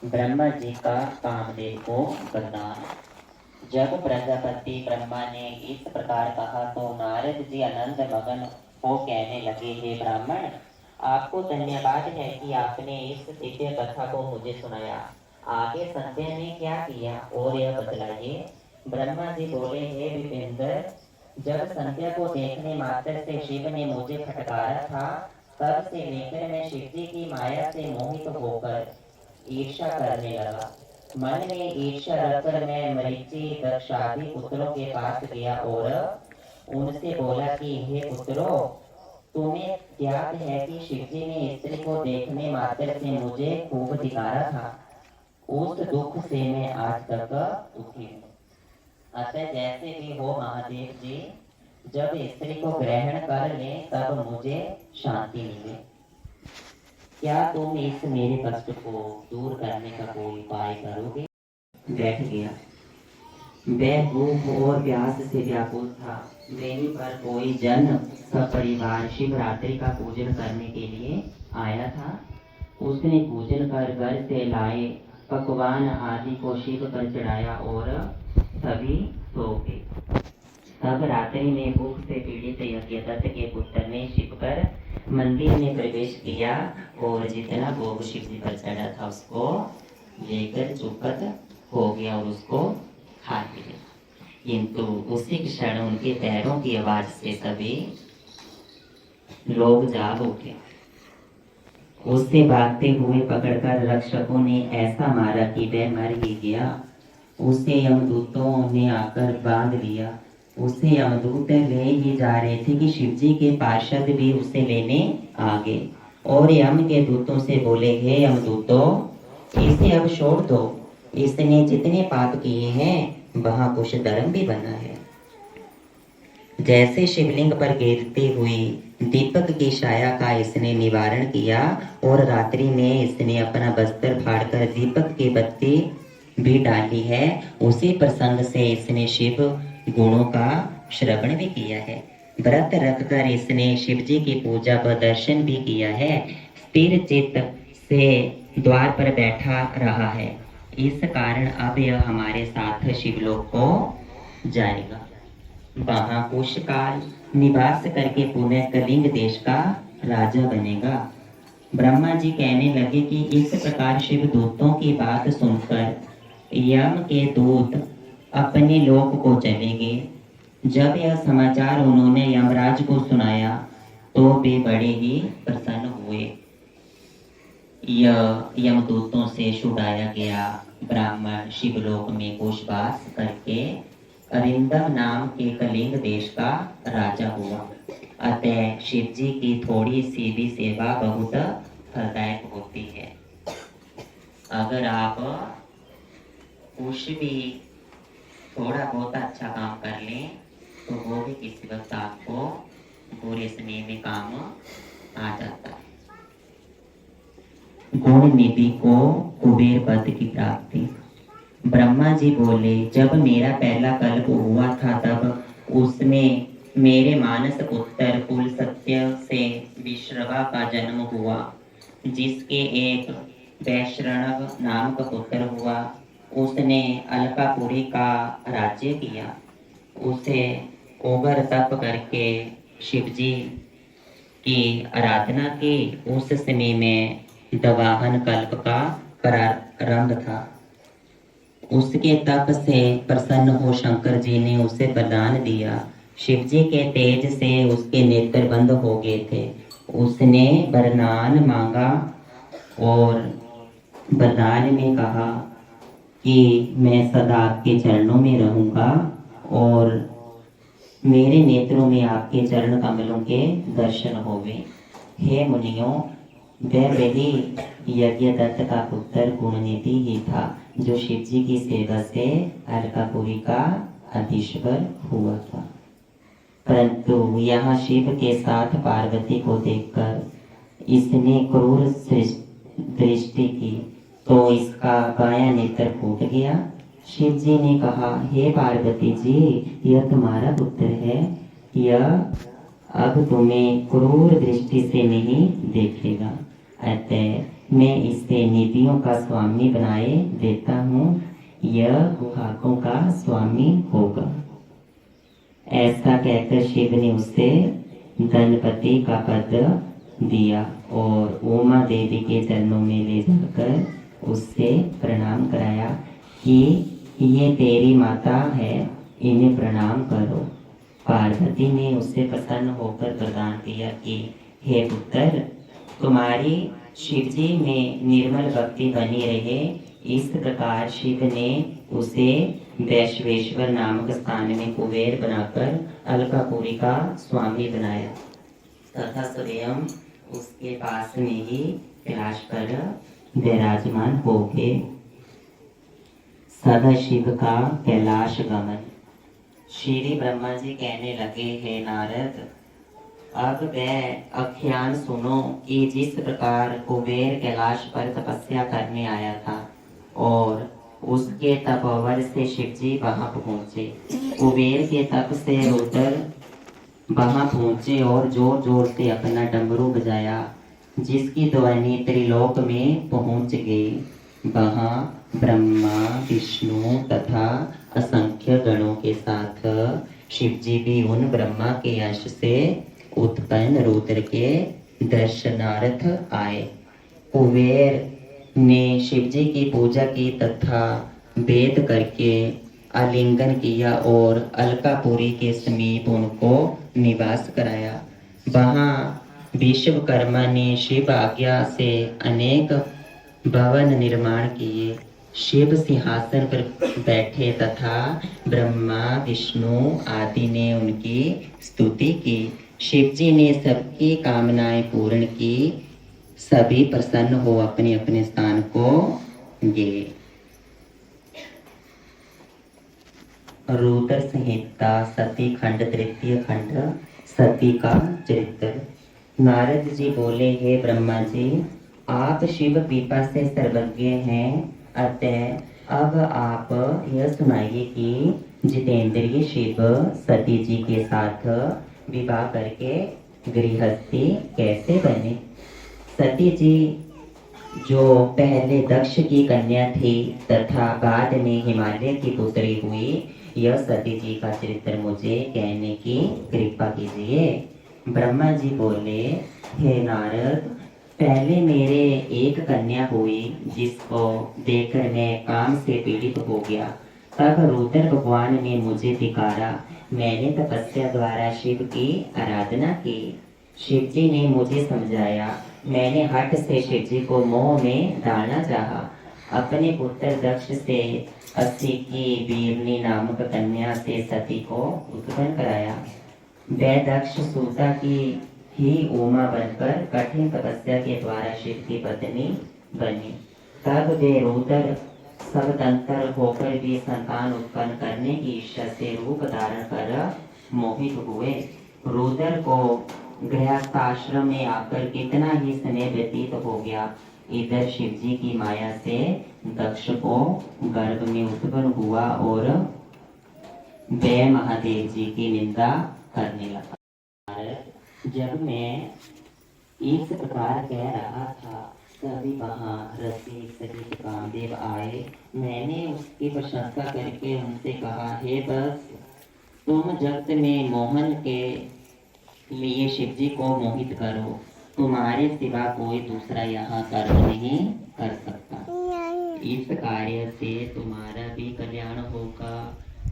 ब्रह्मा जी का कामदेव को वरदान। जब प्रजापति ब्रह्मा ने इस प्रकार कहा तो नारद जी आनंद मगन हो कहने लगे, हे ब्राह्मण, आपको धन्यवाद है कि आपने इस दिव्य कथा को मुझे सुनाया। आगे संध्या ने क्या किया और यह बतलाइए। ब्रह्मा जी बोले, हे विपेंद्र, जब संध्या को देखने मात्र से शिव ने मुझे फटकारा था, तब से लेकर मैं शिव जी की माया से मोहित होकर ईर्ष्या करने लगा। मन में ईर्ष्या रखकर मैं मरीचि दक्षादि पुत्रों के पास गया और उनसे बोला कि हे पुत्रों, तुम्हें ज्ञात है कि शिवजी ने स्त्री को देखने मात्र से मुझे खूब धिक्कारा था। उस दुख से मैं आज तक दुखी हूँ। अतः जैसे भी हो महादेव जी, जब स्त्री को ग्रहण कर ले तब मुझे शांति मिले। क्या तुम इस मेरे कष्ट को दूर करने का कोई उपाय करोगे? बैठ गया। वह भूख और प्यास से व्याकुल था। वहीं पर कोई जन सपरिवार शिवरात्रि का पूजन करने के लिए आया था। उसने पूजन कर घर से लाए पकवान आदि को शिव पर चढ़ाया और सभी सो गए। तब रात्रि में भूख से पीड़ित यज्ञदत्त के पुत्र ने शिव पर मंदिर में प्रवेश किया और जितना भोग शिव जी पर चढ़ा था उसको लेकर चुपत हो गया और उसको खा लिया। किंतु उसी क्षण उनके पैरों की आवाज से सभी लोग जाग उठे। उससे भागते हुए पकड़कर रक्षकों ने ऐसा मारा कि वह मर ही गया। उसे यमदूतों ने आकर बांध लिया। उसे यमदूत ले ही जा रहे थे कि शिवजी के पार्षद भी उसे लेने आ गए और यम के दूतों से बोले, हे यमदूतों, इसे अब छोड़ दो। इसने जितने पाप किए हैं वहां कुछ धर्म भी बना है। जैसे शिवलिंग पर गिरती हुई दीपक की छाया का इसने निवारण किया और रात्रि में इसने अपना बस्तर फाड़कर दीपक की बत्ती भी डाली है। उसी प्रसंग से इसने शिव गुणों का श्रवण भी किया है। व्रत रखकर इसने शिव जी की पूजा व दर्शन भी किया है। स्थिर चित्त से द्वार पर बैठा रहा है। इस कारण अब यह हमारे साथ शिवलोक को जाएगा। वहां कुछ काल निवास करके पुनः कलिंग देश का राजा बनेगा। ब्रह्मा जी कहने लगे कि इस प्रकार शिव दूतों की बात सुनकर यम के दूत अपने लोक को चले गए। जब यह समाचार उन्होंने यमराज को सुनाया तो वे बड़े ही प्रसन्न हुए। यह यमदूतों से छुड़ाया गया ब्राह्मण शिवलोक में कुशवास करके अरिंदम नाम के कलिंग देश का राजा हुआ। अतः शिव जी की थोड़ी सी भी सेवा बहुत फलदायक होती है। अगर आप कुछ भी थोड़ा बहुत अच्छा काम कर लें तो वो भी किसी वक्त आपको बुरे समय में काम आ जाता है। गुण निधि को कुबेर पद की प्राप्ति। ब्रह्मा जी बोले, जब मेरा पहला कल्प हुआ था तब उसमें मेरे मानस पुत्र कुल सत्य से विश्रवा का जन्म हुआ, जिसके एक वैश्रणव नाम का पुत्र हुआ। उसने अलकापुरी का राज्य किया। उसे उग्र तप करके शिवजी की आराधना की। उस समय में दवाहन कल्प का प्रारंभ था। उसके तप से प्रसन्न हो शंकर जी ने उसे वरदान दिया। शिवजी के तेज से उसके नेत्र बंद हो गए थे। उसने वरदान मांगा और वरदान में कहा कि मैं सदा आपके चरणों में रहूंगा और मेरे नेत्रों में आपके चरण कमलों के दर्शन होवे। हे मुनियों, वह वही यज्ञदत्त का पुत्र गुणनिधि ही था जो शिवजी की सेवा से अलकापुरी का अधीश्वर हुआ था। परंतु यहाँ शिव के साथ पार्वती को देखकर इसने क्रूर दृष्टि की तो इसका बायां नेत्र फूट गया। शिव जी ने कहा, हे पार्वती जी, यह तुम्हारा पुत्र है। यह अब तुम्हें क्रूर दृष्टि से नहीं देखेगा। अतः मैं इसे निधियों का स्वामी बनाए देता हूँ। यह भागों का स्वामी होगा। ऐसा कहकर शिव ने उसे गणपति का पद दिया और उमा देवी के चरणों में ले जाकर उससे प्रणाम कराया कि ये तेरी माता है, इन्हें प्रणाम करो। पार्वती ने उससे प्रसन्न होकर वरदान दिया कि हे पुत्र, तुम्हारी शिवजी में निर्मल भक्ति बनी रहे, इस प्रकार शिव ने उसे वैश्वेश्वर नामक स्थान में कुबेर बनाकर अलकापुरी का स्वामी बनाया तथा स्वयं उसके पास में ही कैलाश पर विराजमान हो गए। सदाशिव का कैलाश गमन। श्री ब्रह्मा जी कहने लगे, हे नारद, अब वह आख्यान सुनो कि जिस प्रकार कुबेर कैलाश पर तपस्या करने आया था और उसके तपोबल से शिवजी वहां पहुंचे। कुबेर के तप से रुद्र वहां पहुंचे और जोर जोर से अपना डमरू बजाया, जिसकी ध्वनि त्रिलोक में पहुंच गई। वहां ब्रह्मा, विष्णु तथा असंख्य गणों के साथ शिवजी भी उन ब्रह्मा के अंश से उत्पन्न रुद्र के दर्शनार्थ आए। कुबेर ने शिवजी की पूजा की तथा वेद करके आलिंगन किया और अलकापुरी के समीप उनको निवास कराया। वहां विश्वकर्मा ने शिव आज्ञा से अनेक भवन निर्माण किए। शिव सिंहासन पर बैठे तथा ब्रह्मा, विष्णु आदि ने उनकी स्तुति की। शिवजी ने सबकी कामनाएं पूर्ण की। सभी प्रसन्न हो अपने अपने स्थान को गए। रुद्र संहिता सती खंड, तृतीय खंड, सती का चरित्र। नारद जी बोले, हे ब्रह्मा जी, आप शिव कृपा से सर्वज्ञ हैं, अतः अब आप यह सुनाइए कि जितेंद्रिय शिव सती जी के साथ विवाह करके गृहस्थी कैसे बने। सती जी जो पहले दक्ष की कन्या थी तथा बाद में हिमालय की पुत्री हुई, यह सती जी का चरित्र मुझे कहने की कृपा कीजिए। ब्रह्मा जी बोले, हे नारद, पहले मेरे एक कन्या हुई जिसको देखकर मैं काम से पीड़ित हो गया। तब रुद्र भगवान ने मुझे धिकारा। मैंने तपस्या द्वारा शिव की आराधना की। शिव जी ने मुझे समझाया। मैंने हठ से शिव जी को मोह में डालना चाहा। अपने पुत्र दक्ष से अस्सी की वीरनी नामक कन्या से सती को उत्पन्न कराया। वह दक्ष सूता की ही उमा बनकर कठिन तपस्या के द्वारा शिव की पत्नी बनी। तब वे रुद्र स्वतंत्र होकर भी संतान उत्पन्न करने की इच्छा से रूप धारण कर मोहित हुए। रुद्र को गृहस्थाश्रम में आकर कितना ही समय व्यतीत हो गया। इधर शिवजी की माया से दक्ष को गर्भ में उत्पन्न हुआ और वह महादेव जी की निंदा करने लगा। जब मैं इस प्रकार कह रहा था, तभी वहाँ रसिक सहित कामदेव आए। मैंने उसकी प्रशंसा करके उनसे कहा, हे बस, तुम जगत में मोहन के लिए शिवजी को मोहित करो। तुम्हारे सिवा कोई दूसरा यहाँ कर्म नहीं कर सकता। इस कार्य से तुम्हारा भी कल्याण होगा,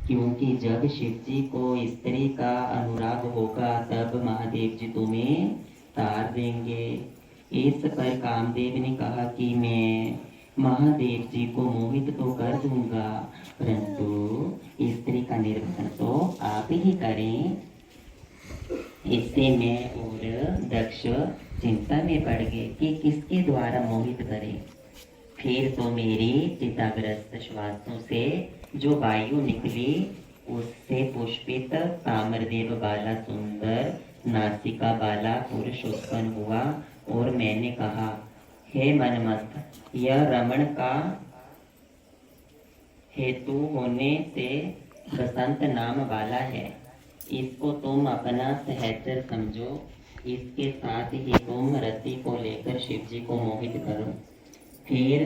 क्योंकि जब शिवजी को स्त्री का अनुराग होगा तब महादेव जी तुम्हें तार देंगे। इस पर कामदेव ने कहा कि मैं महादेव जी को मोहित तो कर दूंगा, परंतु स्त्री का निर्वहन तो आप ही करें। इससे मैं और दक्ष चिंता में पड़ गए कि किसके द्वारा मोहित करें। फिर तो मेरी चिताग्रस्त श्वासों से जो वायु निकली, उससे पुष्पित ताम्रदेव वाला सुंदर नासिका वाला पुरुष उत्पन्न हुआ और मैंने कहा, हे मनमस्त, यह रमण का हेतु होने से बसंत नाम वाला है। इसको तुम अपना सहचर समझो। इसके साथ ही तुम रति को लेकर शिव जी को मोहित करो। फिर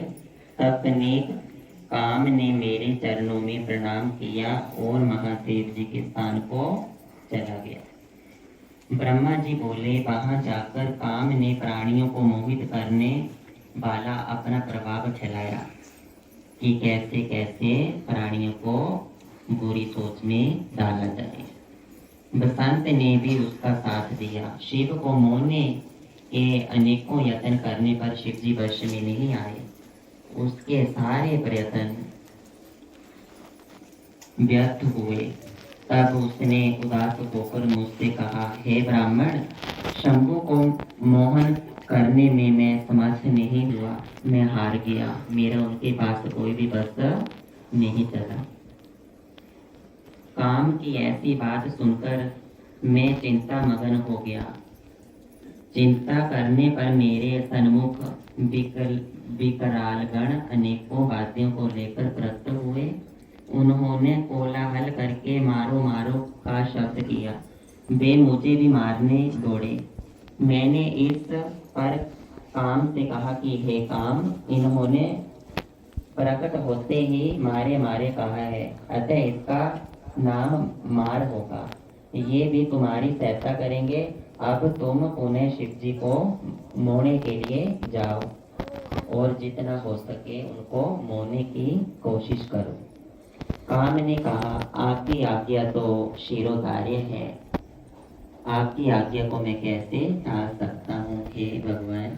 तपनीक काम ने मेरे चरणों में प्रणाम किया और महादेव जी के स्थान को चला गया। ब्रह्मा जी बोले, वहां जाकर काम ने प्राणियों को मोहित करने वाला अपना प्रभाव फैलाया कि कैसे कैसे प्राणियों को बुरी सोच में डाला जाए। बसंत ने भी उसका साथ दिया। शिव को मोहने के अनेकों यत्न करने पर शिव जी वश में नहीं आए। उसके सारे प्रयत्न व्यर्थ हुए। तब उसने उदास होकर मुझसे कहा, हे ब्राह्मण, शंभु को मोहन करने में मैं समर्थ नहीं हुआ, मैं हार गया, मेरा उनके पास कोई भी बस नहीं चला। काम की ऐसी बात सुनकर मैं चिंता मगन हो गया। चिंता करने पर मेरे सन्मुख विकरालगण अनेकों वाद्यों को लेकर प्रकट हुए। उन्होंने कोलाहल करके मारो मारो का शब्द किया। वे मुझे भी मारने दौड़े। मैंने इस पर काम से कहा कि हे काम, इन्होंने प्रकट होते ही मारे मारे कहा है, अतः इसका नाम मार होगा। ये भी तुम्हारी सहायता करेंगे। अब तुम पुनः शिव जी को मोने के लिए जाओ और जितना हो सके उनको मोने की कोशिश करो। काम ने कहा, आपकी आज्ञा तो शिरोधार्य है, आपकी आज्ञा को मैं कैसे टाल सकता हूँ हे भगवान।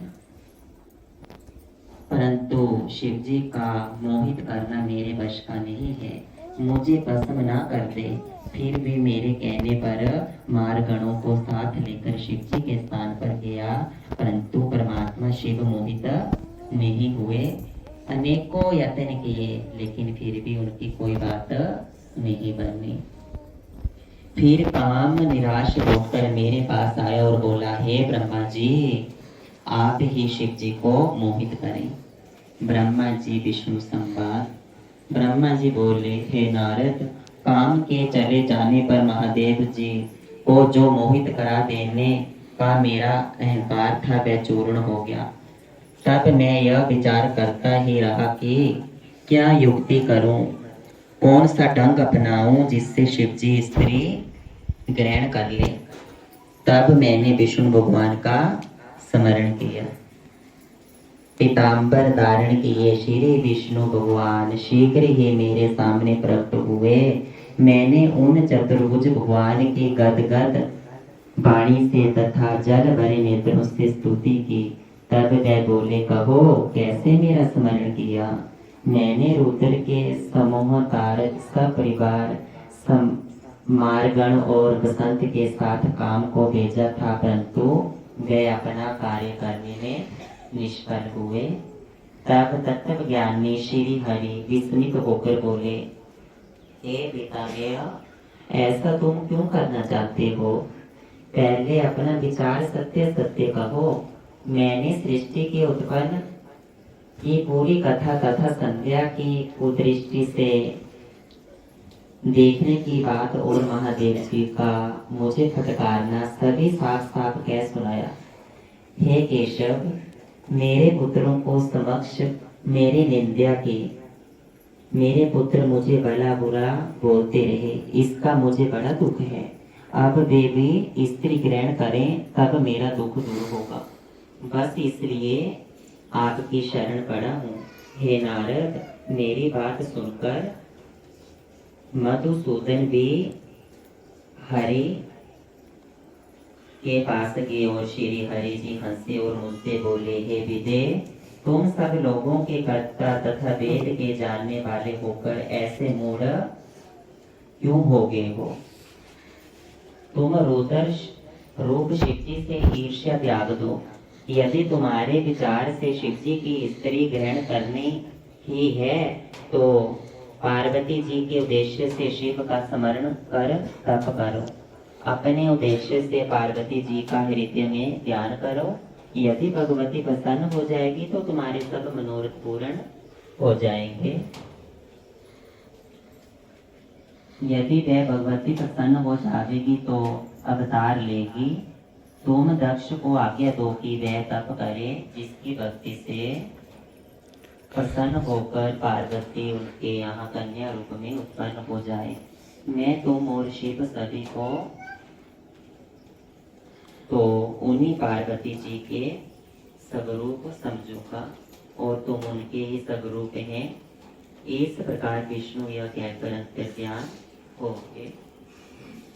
परंतु शिव जी का मोहित करना मेरे वश का नहीं है। मुझे पसंद ना कर दे, फिर भी मेरे कहने पर मारगणों को साथ लेकर शिव जी के स्थान पर गया। परंतु परमात्मा शिव मोहित नहीं हुए। अनेकों यत्न किए, लेकिन फिर भी उनकी कोई बात नहीं बनी। फिर काम निराश होकर मेरे पास आया और बोला, हे ब्रह्मा जी, आप ही शिव जी को मोहित करें। ब्रह्मा जी विष्णु संवाद। ब्रह्मा जी बोले, हे नारद, काम के चले जाने पर महादेव जी को जो मोहित करा देने का मेरा अहंकार था वह चूर्ण हो गया। तब मैं यह विचार करता ही रहा कि क्या युक्ति करूं, कौन सा ढंग अपनाऊं जिससे शिव जी स्त्री ग्रहण कर ले। तब मैंने विष्णु भगवान का स्मरण किया। पीताम्बर धारण किए श्री विष्णु भगवान शीघ्र ही मेरे सामने प्रकट हुए। मैंने उन चतुर्भुज भगवान की गदगद वाणी से तथा जल भरे नेत्रों से स्तुति की। तब वह बोले, कहो कैसे मेरा स्मरण किया। मैंने रुद्र के समूह कारक सपरिवार मारगण और बसंत के साथ काम को भेजा था, परंतु वे अपना कार्य करने में निष्फल हुए। तब तत्व ज्ञानी श्री हरि विस्मित होकर बोले, हे पितामह, ऐसा तुम क्यों करना चाहते हो। पहले अपना विचार सत्य सत्य कहो। मैंने सृष्टि के उत्पन्न की पूरी कथा तथा संध्या की कुदृष्टि से देखने की बात और महादेव जी का मुझे फटकारना सभी साफ साफ कह सुनाया। हे केशव, मेरे पुत्रों को समक्ष मेरी निंदा की। मेरे पुत्र मुझे भला बुरा बोलते रहे, इसका मुझे बड़ा दुख है। अब वे भी स्त्री ग्रहण करें तब मेरा दुख दूर होगा। बस इसलिए आपकी शरण पड़ा हूँ। हे नारद, मेरी बात सुनकर मधुसूदन भी हरि के पास गए और श्री हरि जी हंसे और मुझसे बोले, हे विदे, तुम सब लोगों के कर्ता तथा वेद के जानने वाले होकर ऐसे मूढ़ क्यों हो गए हो। तुम रुद्र रूप शिव जी से ईर्ष्या त्याग दो। यदि तुम्हारे विचार से शिव जी की स्त्री ग्रहण करनी ही है तो पार्वती जी के उद्देश्य से शिव का स्मरण कर तप करो। अपने उद्देश्य से पार्वती जी का हृदय में ध्यान करो। यदि भगवती प्रसन्न हो जाएगी तो तुम्हारे सब मनोरथ पूर्ण हो जाएंगे। यदि वह भगवती प्रसन्न हो जाएगी तो अवतार लेगी। तुम दक्ष को आज्ञा दो कि वह तप करे, जिसकी भक्ति से प्रसन्न होकर पार्वती उनके यहाँ कन्या रूप में उत्पन्न हो जाए। मैं तुम और शिव सभी को तो उन्हीं पार्वती जी के स्वरूप समझूंगा और तुम उनके ही स्वरूप हैं। इस प्रकार विष्णु यह कहकर अंतर्ध्यान हो गए।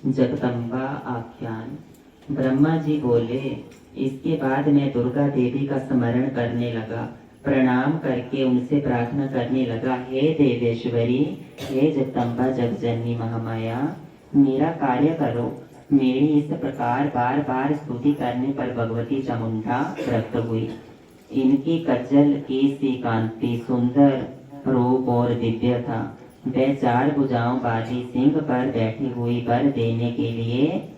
जगदम्बा आख्यान। ब्रह्मा जी बोले, इसके बाद मैं दुर्गा देवी का स्मरण करने लगा। प्रणाम करके उनसे प्रार्थना करने लगा, हे देवेश्वरी, हे जगदम्बा जगजननी महामाया, मेरा कार्य करो। मेरी इस प्रकार बार बार स्तुति करने पर भगवती चामुंडा प्रकट हुई। इनकी कज्जल की सी कांति सुंदर रूप और दिव्य था। वह 4 भुजाओं वाली सिंह पर बैठी हुई वर देने के लिए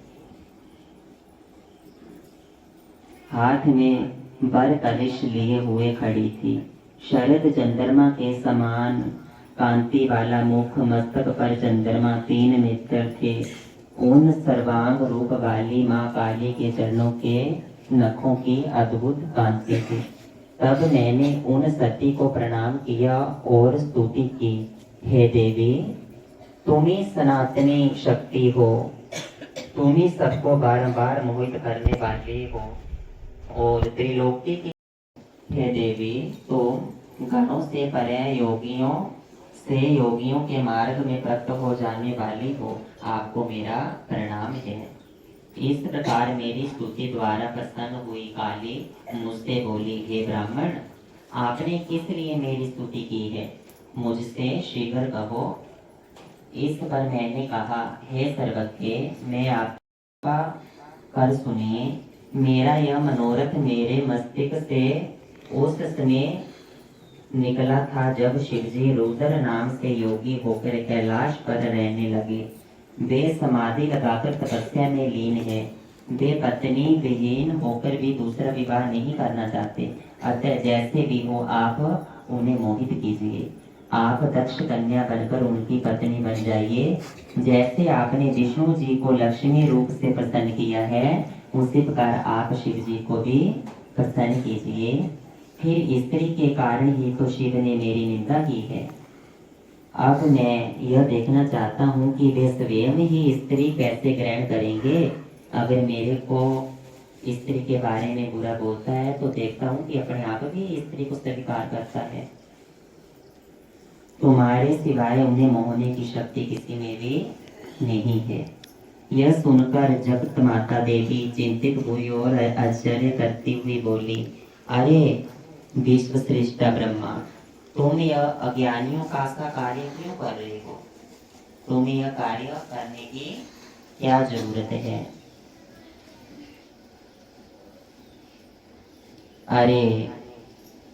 हाथ में वर कलश लिए हुए खड़ी थी। शरद चंद्रमा के समान कांति वाला मुख, मस्तक पर चंद्रमा, 3 नेत्र थे। उन सर्वांग रूप वाली माँ काली के चरणों के नखों की अद्भुत कांति थी। तब मैंने उन सती को प्रणाम किया और स्तुति की, हे देवी, तुम ही सनातनी शक्ति हो, तुम ही सबको बारंबार मोहित करने वाली हो और त्रिलोकी की। हे देवी, तुम घरों से परे योगियों के मार्ग में प्रकट हो जाने वाली हो। आपको मेरा प्रणाम है। इस प्रकार मेरी स्तुति द्वारा प्रसन्न हुई काली मुझसे बोली, हे ब्राह्मण, आपने किस लिए मेरी स्तुति की है, मुझसे शीघ्र कहो। इस पर मैंने कहा, हे सर्वज्ञ, मैं आपका कर सुनिए। मेरा यह मनोरथ मेरे मस्तिष्क से उस समय निकला था जब शिवजी रुद्र नाम से योगी होकर कैलाश पर रहने लगे। वे समाधि लगाकर तपस्या में लीन है। वे पत्नी विहीन होकर भी दूसरा विवाह नहीं करना चाहते। अतः जैसे भी हो आप उन्हें मोहित कीजिए। आप दक्ष कन्या बनकर उनकी पत्नी बन जाइए। जैसे आपने विष्णु जी को लक्ष्मी रूप से प्रसन्न किया है, उसी प्रकार आप शिव जी को भी प्रसन्न कीजिए। फिर स्त्री के कारण ही तो शिव ने मेरी निंदा की है। अब मैं यह देखना चाहता हूँ कि वे स्वयं ही स्त्री कैसे ग्रहण करेंगे। अगर मेरे को स्त्री के बारे में बुरा बोलता है तो देखता हूँ कि अपने आप भी स्त्री को स्वीकार करता है। तुम्हारे सिवाय उन्हें मोहने की शक्ति किसी में भी नहीं है। यह सुनकर जगत माता देवी चिंतित हुई और आश्चर्य करती हुई बोली, अरे विश्व श्रेष्ठ ब्रह्मा, तुम यह अज्ञानियों का सा कार्य क्यों कर रहे हो? तुम्हें यह कार्य करने की क्या जरूरत है? अरे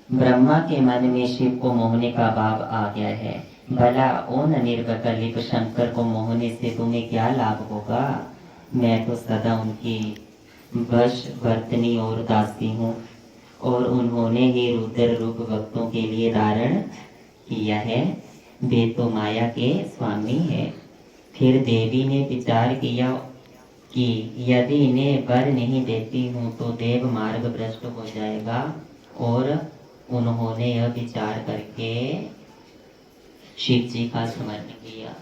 ब्रह्मा के मन में शिव को मोहने का भाव आ गया है। भला उन निर्विकल्प शंकर को मोहने से तुम्हें क्या लाभ होगा? मैं तो सदा उनकी वश वर्तनी और दासी हूँ और उन्होंने ही रुद्र रूप भक्तों के लिए धारण किया है। वे तो माया के स्वामी है। फिर देवी ने विचार किया कि यदि इन्हें वर नहीं देती हूँ तो देव मार्ग भ्रष्ट हो जाएगा, और उन्होंने यह विचार करके शिव जी का स्मरण किया।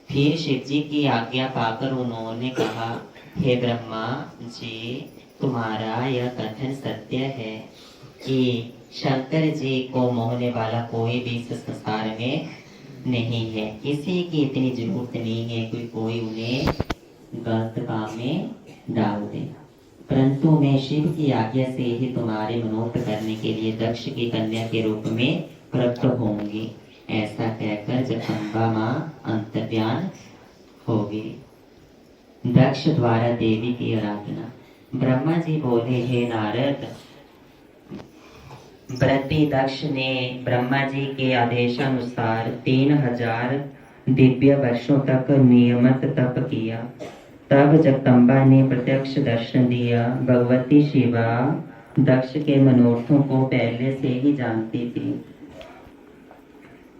फिर शिव जी की आज्ञा पाकर उन्होंने कहा, हे ब्रह्मा जी, तुम्हारा यह कथन सत्य है कि शंकर जी को मोहने वाला कोई भी इस संसार में नहीं है। किसी की इतनी जरूरत नहीं है कि कोई उन्हें गलत काम में डाल दे। परंतु मैं शिव की आज्ञा से ही तुम्हारे मनोरथ करने के लिए दक्ष की कन्या के रूप में प्रकट होंगी। ऐसा कहकर जगदम्बा माँ अंतर्ध्यान हो गई। दक्ष द्वारा देवी की आराधना। ब्रह्मा जी बोले, हे नारद, व्रती दक्ष ने ब्रह्मा जी के आदेशानुसार 3000 दिव्य वर्षों तक नियमित तप किया। तब जगदम्बा ने प्रत्यक्ष दर्शन दिया। भगवती शिवा दक्ष के मनोरथों को पहले से ही जानती थी।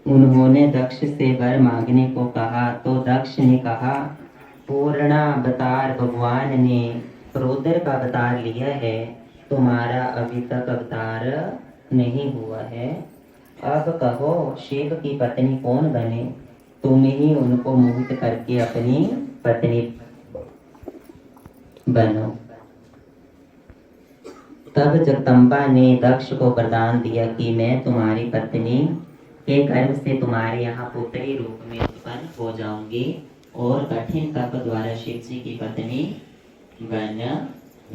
उन्होंने दक्ष से वर मांगने को कहा तो दक्ष ने कहा, पूर्णा अवतार भगवान ने रुद्र का अवतार लिया है, तुम्हारा अभी तक अवतार नहीं हुआ है। अब कहो शिव की पत्नी कौन बने? तुम ही उनको मोहित करके अपनी पत्नी बनो। तब जगदम्बा ने दक्ष को वरदान दिया कि मैं तुम्हारी पत्नी के गर्भ से तुम्हारे यहाँ पुत्री रूप में उत्पन्न हो जाऊंगी और कठिन तप द्वारा शिव जी की पत्नी बन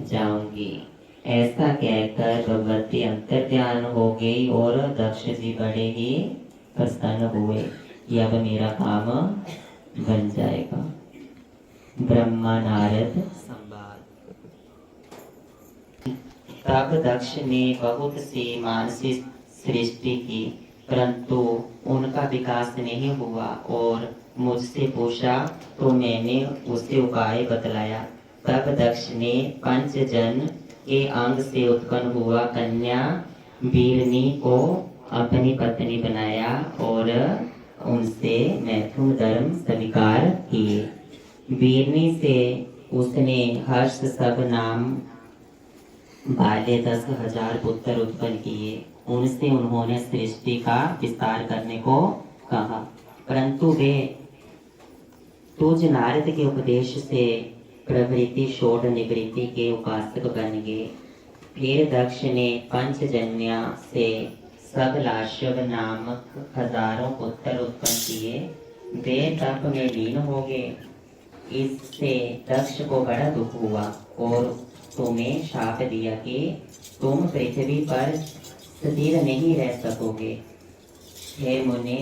जाऊंगी। ऐसा कहकर भगवती अंतर ध्यान हो गई और दक्ष जी बड़े ही प्रसन्न हुए कि अब मेरा काम बन जाएगा। ब्रह्मा नारद संवाद। तब दक्ष ने बहुत सी मानसिक सृष्टि की, परंतु उनका विकास नहीं हुआ और मुझसे पूछा तो मैंने उसे उपाय बतलाया। तब दक्ष ने पंचजन के अंग से उत्पन्न हुआ कन्या वीरनी को अपनी पत्नी बनाया और उनसे मैथुन धर्म स्वीकार किए। वीरनी से उसने हर्ष सब नाम वाले 10,000 पुत्र उत्पन्न किए। उनसे उन्होंने सृष्टि का विस्तार करने को कहा, परंतु वे तुझ नारद के उपदेश से प्रवृत्ति षोड़ निवृत्ति के उपासक बन गए। फिर दक्ष ने पंचजन्या से सबलाशव नामक हजारों पुत्र उत्पन्न किए। वे तप में लीन हो गए। इससे दक्ष को बड़ा दुख हुआ और तुम्हें शाप दिया कि तुम पृथ्वी पर स्थिर नहीं रह सकोगे। हे मुने,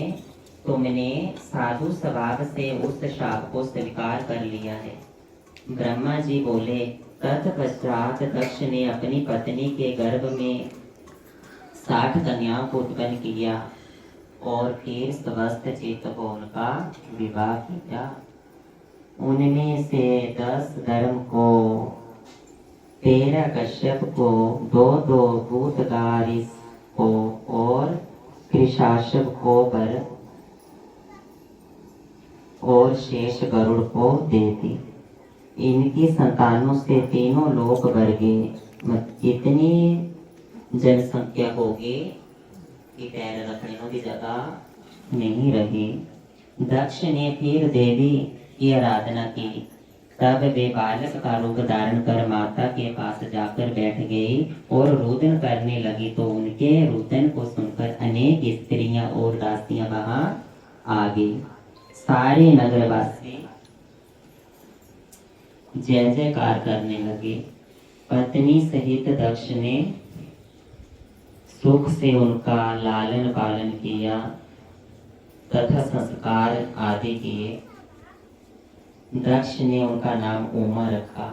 तुमने साधु स्वभाव से उस शाप को स्वीकार कर लिया है। ब्रह्मा जी बोले, तत्पश्चात दक्ष ने अपनी पत्नी के गर्भ में 60 कन्याओं को उत्पन्न किया और फिर स्वस्थ चित्त को उनका विवाह किया। उनमें से 10 धर्म को, 13 कश्यप को, 2 भूतगारिस को और कृशाशव को पर और शेष गरुड़ को दे दी। इनकी संतानों से तीनों लोक भर गए। इतनी जनसंख्या होगी कि पैर रखने की जगह नहीं रही। दक्ष ने फिर देवी की आराधना की। तब वे बालक का रूप धारण कर माता के पास जाकर बैठ गई और रुदन करने लगी, तो उनके रुदन को सुनकर अनेक स्त्रियां और दासियां वहां आ गई। सारे नगरवासी जय जयकार करने लगे। पत्नी सहित दक्ष ने सुख से उनका लालन पालन किया तथा संस्कार आदि किए। दक्ष ने उनका नाम उमा रखा।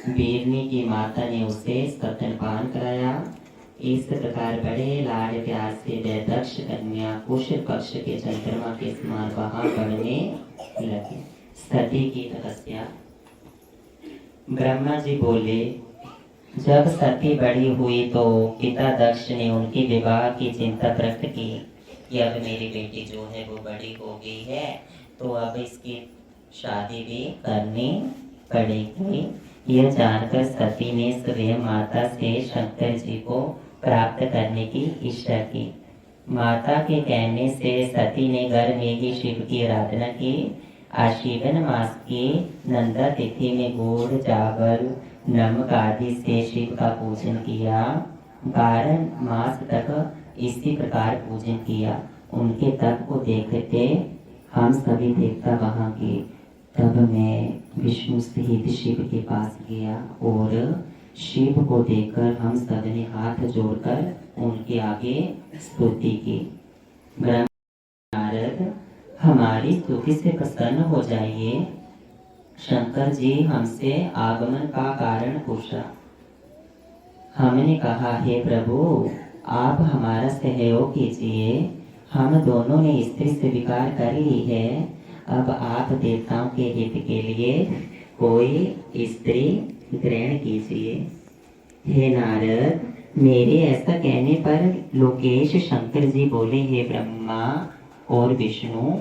वीरनी की माता ने उसे स्तनपान कराया। इस प्रकार बड़े लाड प्यार से वे दक्ष कन्या कुश पक्ष के चंद्रमा के समान वहां बढ़ने लगे। सती की तपस्या। ब्रह्मा जी बोले, जब सती बड़ी हुई तो पिता दक्ष ने उनके विवाह की चिंता प्रकट की कि अब मेरी बेटी जो है वो बड़ी हो गई है, तो अब इसकी शादी भी करनी पड़ेगी। यह जानकर सती ने स्वयं माता से शंकर जी को प्राप्त करने की इच्छा की। माता के कहने से सती ने घर में ही शिव की आराधना की। आश्विन मास की नंदा तिथि में गुड़, चावल, नमक आदि से शिव का पूजन किया। 12 मास तक इसी प्रकार पूजन किया। उनके तप को देखते हम सभी देवता वहां गए। तब मैं विष्णु सहित शिव के पास गया और शिव को देखकर हम सब ने हाथ जोड़कर उनके आगे स्तुति की। नारद, हमारी स्तुति से प्रसन्न हो जाइए। शंकर जी हमसे आगमन का कारण पूछा। हमने कहा, हे प्रभु, आप हमारा सहयोग कीजिए। हम दोनों ने स्त्री स्वीकार कर ली है। अब आप देवताओं के हित के लिए कोई स्त्री ग्रहण कीजिए। हे नारद, मेरे ऐसा कहने पर लोकेश शंकर जी बोले, हे ब्रह्मा और विष्णु,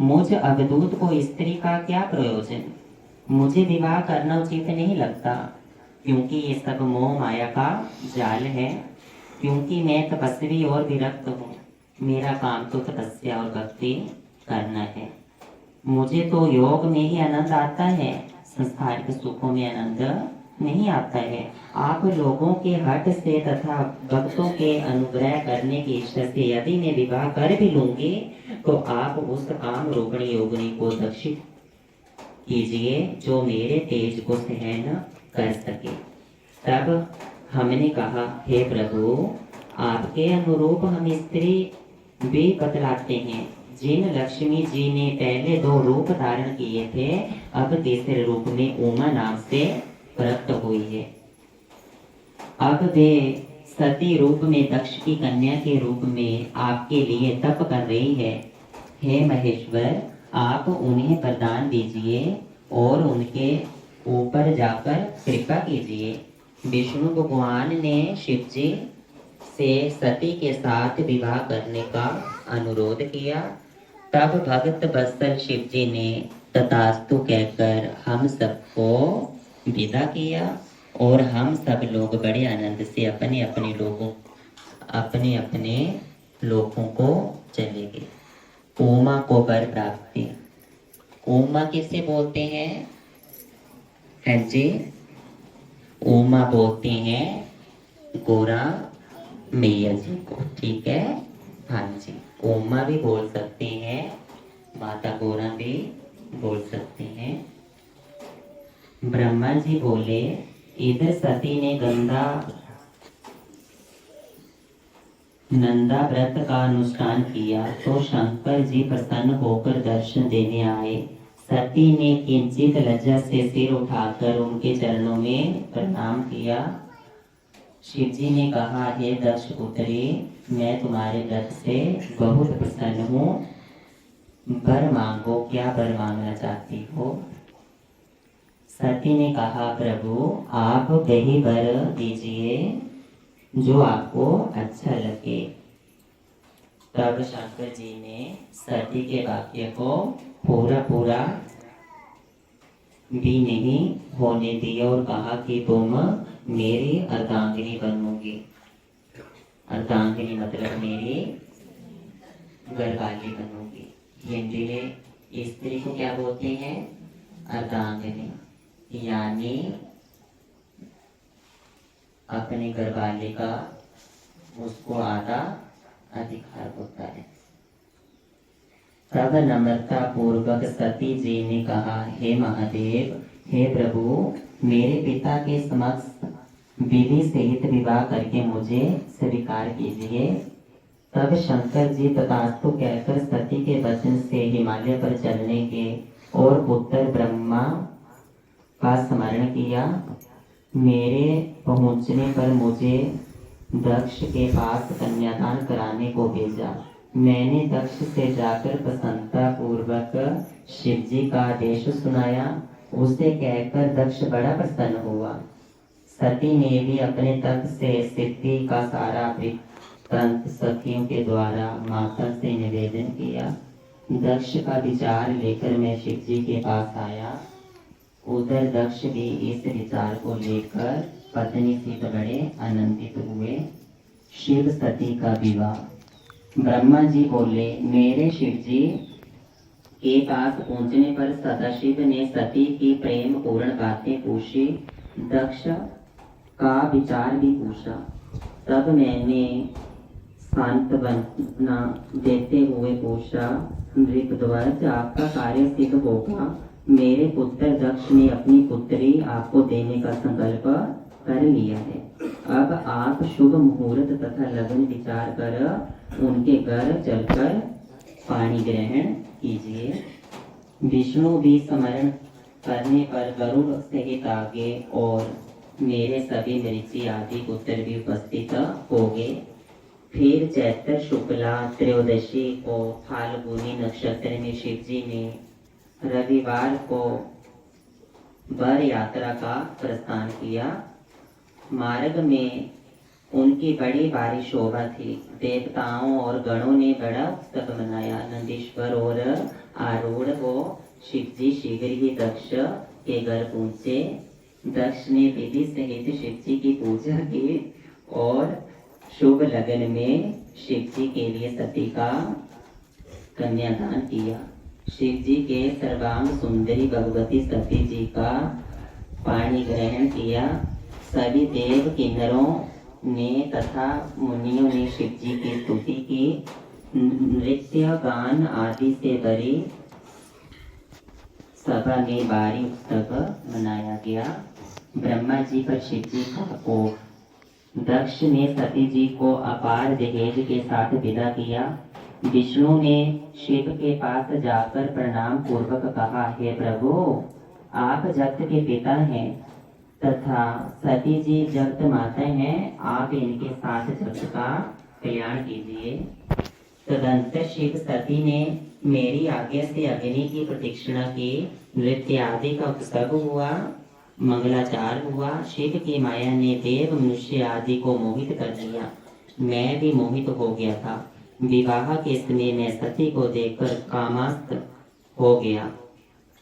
मुझ अवधूत को स्त्री का क्या प्रयोजन? मुझे विवाह करना उचित नहीं लगता, क्योंकि ये सब मोह माया का जाल है। क्योंकि मैं तपस्वी और विरक्त हूँ। मेरा काम तो तपस्या और भक्ति करना है। मुझे तो योग में ही आनंद आता है, संसार के सुखों में आनंद नहीं आता है। आप लोगों के हट से तथा भक्तों के अनुग्रह करने की इच्छा से यदि मैं विवाह कर भी लूंगी, तो आप उस काम रोगणी योगिनी को दक्षित कीजिए जो मेरे तेज को सहन कर सके। तब हमने कहा, हे प्रभु, आपके अनुरूप हम स्त्री भी बतलाते हैं। जिन लक्ष्मी जी ने पहले 2 रूप धारण किए थे, अब तीसरे रूप में उमा नाम से प्रकट हुई है। अब वे सती रूप में दक्ष की कन्या के रूप में आपके लिए तप कर रही है। हे महेश्वर, आप उन्हें वरदान दीजिए और उनके ऊपर जाकर कृपा कीजिए। विष्णु भगवान ने शिव जी से सती के साथ विवाह करने का अनुरोध किया। तब भक्त वत्सल शिव जी ने तथास्तु कहकर हम सबको विदा किया और हम सब लोग बड़े आनंद से अपने अपने लोगों को चले गए। उमा को वर प्राप्ति। उमा किसे बोलते हैं? हैं जी, उमा बोलते हैं गोरा मैया जी को। ठीक है, हाँ जी, उमा भी बोल सकते हैं, माता गोरा भी बोल सकते हैं। ब्रह्मा जी बोले, इधर सती ने नंदा व्रत का अनुष्ठान किया तो शंकर जी प्रसन्न होकर दर्शन देने आए। सती ने किंचित लज्जा से सिर उठाकर उनके चरणों में प्रणाम किया। शिव जी ने कहा, हे दक्ष पुत्री, मैं तुम्हारे व्रत से बहुत प्रसन्न हूँ। वर मांगो, क्या वर मांगना चाहती हो? सती ने कहा, प्रभु, आप वही वर दीजिए जो आपको अच्छा लगे। तब शंकर जी ने सती के वाक्य को पूरा भी नहीं होने दिया और कहा कि तुम मेरी अर्धांगिनी बनोगी। अर्धांगिनी मतलब मेरी घरवाली बनोगी। हिंदी में स्त्री को क्या बोलते हैं? अर्धांगिनी, यानी अपने घरवाले का उसको आधा अधिकार होता है। तब नम्रता पूर्वक सती जी ने कहा, हे महादेव, हे प्रभु, मेरे पिता के समक्ष विधि सहित विवाह करके मुझे स्वीकार कीजिए। तब शंकर जी तथास्तु कहकर सती के वचन से हिमालय पर चलने के और पुत्र ब्रह्मा का स्मरण किया। मेरे पहुंचने पर मुझे दक्ष के पास कन्यादान कराने को भेजा। मैंने दक्ष से जाकर प्रसन्नता पूर्वक शिव जी का आदेश सुनाया। उसे कहकर दक्ष बड़ा प्रसन्न हुआ। सती ने भी अपने तप से सिद्धि का सारा वृत्तांत सखियों के द्वारा माता से निवेदन किया। दक्ष का विचार लेकर मैं शिव जी के पास आया। उधर दक्ष भी इस विचार को लेकर पत्नी से बड़े आनंदित हुए। शिव सती का विवाह। ब्रह्मा जी बोले, मेरे शिव जी के पास पहुंचने पर सदाशिव ने सती की प्रेम पूर्ण बातें पूछी। दक्ष का विचार भी पूछा। तब मैंने सांत्वना देते हुए पूछा, नृपध्वज, आपका कार्य सिद्ध होगा। मेरे पुत्र दक्ष ने अपनी पुत्री आपको देने का संकल्प कर लिया है। अब आप शुभ मुहूर्त तथा लगन विचार कर उनके घर चलकर पानी ग्रहण कीजिए। विष्णु भी स्मरण करने पर गरुड़ सहित आगे और मेरे सभी मृषि आदि पुत्र भी उपस्थित हो गए। फिर चैत्र शुक्ला त्रयोदशी को फाल्गुनी नक्षत्र में शिव जी ने रविवार को वर यात्रा का प्रस्थान किया। मार्ग में उनकी बड़ी भारी शोभा थी। देवताओं और गणों ने बड़ा उत्सव मनाया। नंदीश्वर और आरूढ़ हो शिव जी शीघ्र ही दक्ष के घर पहुंचे। दक्ष ने विधि सहित शिव जी की पूजा की और शुभ लगन में शिव जी के लिए सती का कन्यादान किया। शिव जी के सर्वांग सुंदरी भगवती सती जी का पानी ग्रहण किया। सभी देव किन्नरों ने तथा मुनियों ने शिव जी की स्तुति की। नृत्य गान आदि से भरी सभा में भारी उत्सव मनाया गया। ब्रह्मा जी पर शिव जी का कोप। दक्ष ने सती जी को अपार दहेज के साथ विदा किया। विष्णु ने शिव के पास जाकर प्रणाम पूर्वक कहा, हे प्रभु, आप जगत के पिता हैं तथा सती जी जगत माता हैं, आप इनके साथ जगत का कल्याण कीजिए। तदंतर शिव सती ने मेरी आज्ञा से अग्नि की प्रदक्षिणा की। नृत्य आदि का उत्सव हुआ, मंगलाचार हुआ। शिव की माया ने देव मनुष्य आदि को मोहित कर दिया। मैं भी मोहित हो गया था। विवाह के समय मैं सती को देखकर कामास्त हो गया।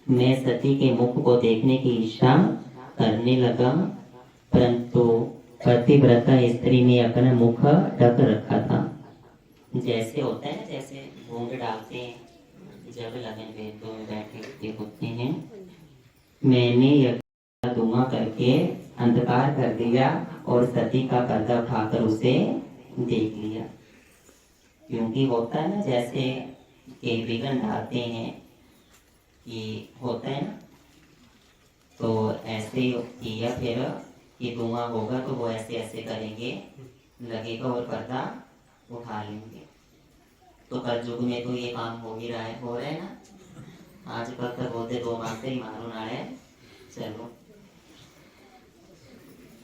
मैं सती के मुख को देखने की इच्छा करने लगा, परंतु पतिव्रता स्त्री ने अपना मुख ढक रखा था। जैसे होता है ना, जैसे घूंघ डालते हैं जब लगन वेदों में बैठे होते हैं। मैंने यह धुआं करके अंधकार कर दिया और सती का पर्दा उठाकर उसे देख लिया। क्योंकि होता है ना, जैसे एक विघन डालते हैं, ये होता है ना, तो ऐसे किया, फिर ये धुआं होगा तो वो ऐसे ऐसे करेंगे, लगेगा और पर्दा उठा लेंगे। तो कलयुग में तो ये काम हो ही रहा है ना। आजकल तक बोलते 2 माह से ही मारो ना है, चलो।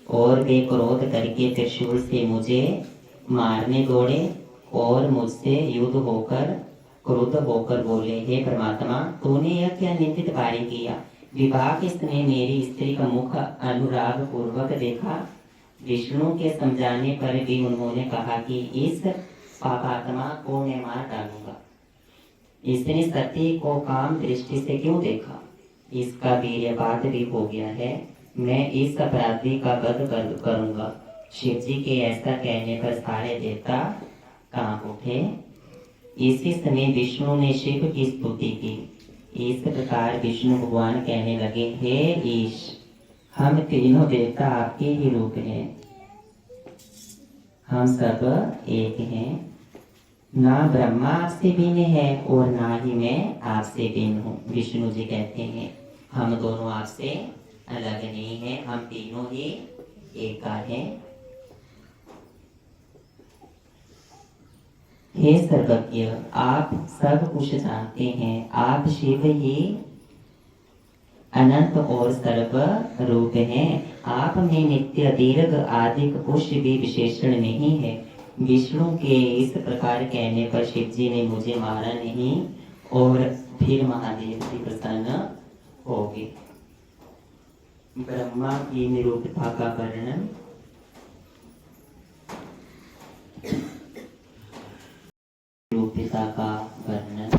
और वे क्रोध करके त्रिशूल से मुझे मारने दौड़े और मुझसे युद्ध होकर क्रुद्ध होकर बोले, हे परमात्मा, तूने यह क्या निंदित कार्य किया? विवाह के समय मेरी स्त्री का मुख अनुराग पूर्वक देखा। विष्णु के समझाने पर भी उन्होंने कहा कि इस पापात्मा को मैं मार डालूंगा। इसने सती को काम दृष्टि से क्यों देखा? इसका वीर्यपात भी हो गया है। मैं इस अपराधी का वध करूंगा। शिव जी के ऐसा कहने पर सारे देवता कांप उठे। इसी समय विष्णु ने शिव की स्तुति की। इस प्रकार विष्णु भगवान कहने लगे, हे ईश, हम तीनों देवता आपके ही रूप हैं, हम सब एक हैं। ना ब्रह्मा आपसे भिन्न है और ना ही मैं आपसे भिन्न हूँ। विष्णु जी कहते हैं, हम दोनों आपसे अलग नहीं हैं, हम तीनों ही एक हैं। हे सर्वज्ञ, आप सब कुछ जानते हैं। आप शिव ही अनंत और सर्व रूप हैं। आप में नित्य दीर्घ आदि कुछ भी विशेषण नहीं है। विष्णु के इस प्रकार कहने पर शिव जी ने मुझे मारा नहीं और फिर महादेव जी प्रसन्न हो गए। ब्रह्मा की निरूपता का वर्णन। निरूपता का वर्णन।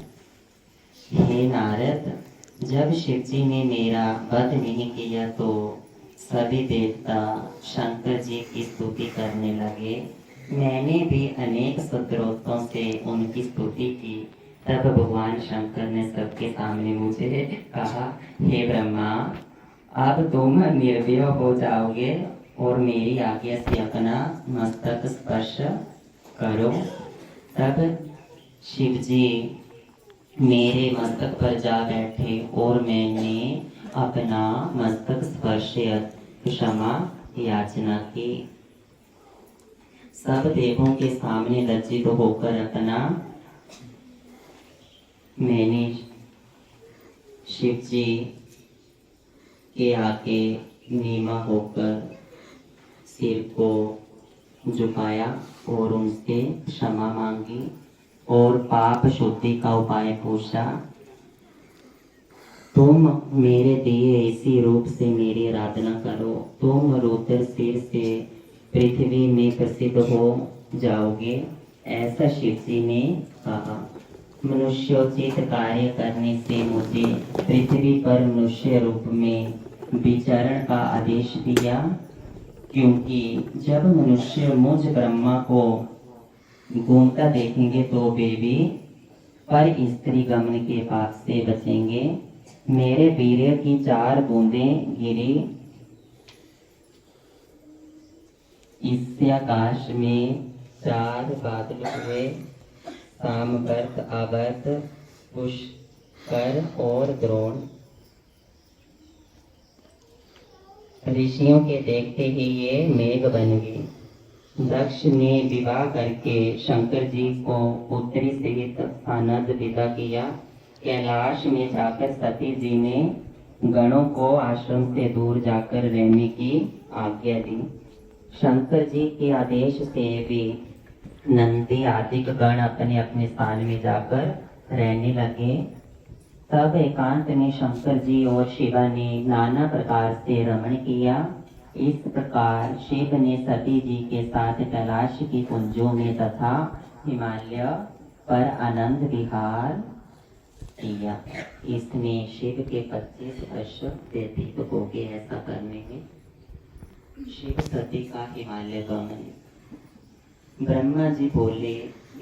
हे नारद, जब शिव जी ने मेरा वध नहीं किया तो सभी देवता शंकर जी की स्तुति करने लगे। मैंने भी अनेक स्तोत्रों से उनकी स्तुति की। तब भगवान शंकर ने सबके सामने मुझे कहा, हे ब्रह्मा, अब तुम निर्भय हो जाओगे और मेरी आज्ञा से अपना मस्तक स्पर्श करो। तब शिव जी मेरे मस्तक पर जा बैठे और मैंने अपना मस्तक स्पर्श क्षमा याचना की। सब देवों के सामने लज्जित होकर अपना मैंने शिव जी के आगे नीमा होकर सिर को झुकाया और उनसे क्षमा मांगी और पाप शुद्धि का उपाय पूछा। तुम मेरे दिए इसी रूप से मेरी आराधना करो, तुम रुद्र सिर से पृथ्वी में प्रसिद्ध हो जाओगे, ऐसा शिव जी ने कहा। मनुष्योचित कार्य करने से मुझे पृथ्वी पर मनुष्य रूप में विचरण का आदेश दिया, क्योंकि जब मनुष्य मुझ ब्रह्मा को घूमता देखेंगे तो वे भी पर स्त्री गमन के पाप से बचेंगे। मेरे वीर्य की 4 बूंदें गिरी, इससे आकाश में 4 बादल हुए, सामवर्त, आवर्त, पुष्कर और द्रोण। ऋषियों के देखते ही ये मेघ बन गई। दक्ष ने विवाह करके शंकर जी को पुत्री सहित आनंद विदा किया। कैलाश में जाकर सती जी ने गणों को आश्रम से दूर जाकर रहने की आज्ञा दी। शंकर जी के आदेश से भी नंदी आदि गण अपने अपने स्थान में जाकर रहने लगे। तब एकांत में शंकर जी और शिवा ने नाना प्रकार से रमण किया। इस प्रकार शिव ने सती जी के साथ कैलाश की कुंजों में तथा हिमालय पर आनंद विहार किया। इसमें शिव के 25 वर्ष व्यतीत हो गए। ऐसा करने में शिव सती का हिमालय गमन। ब्रह्मा जी बोले,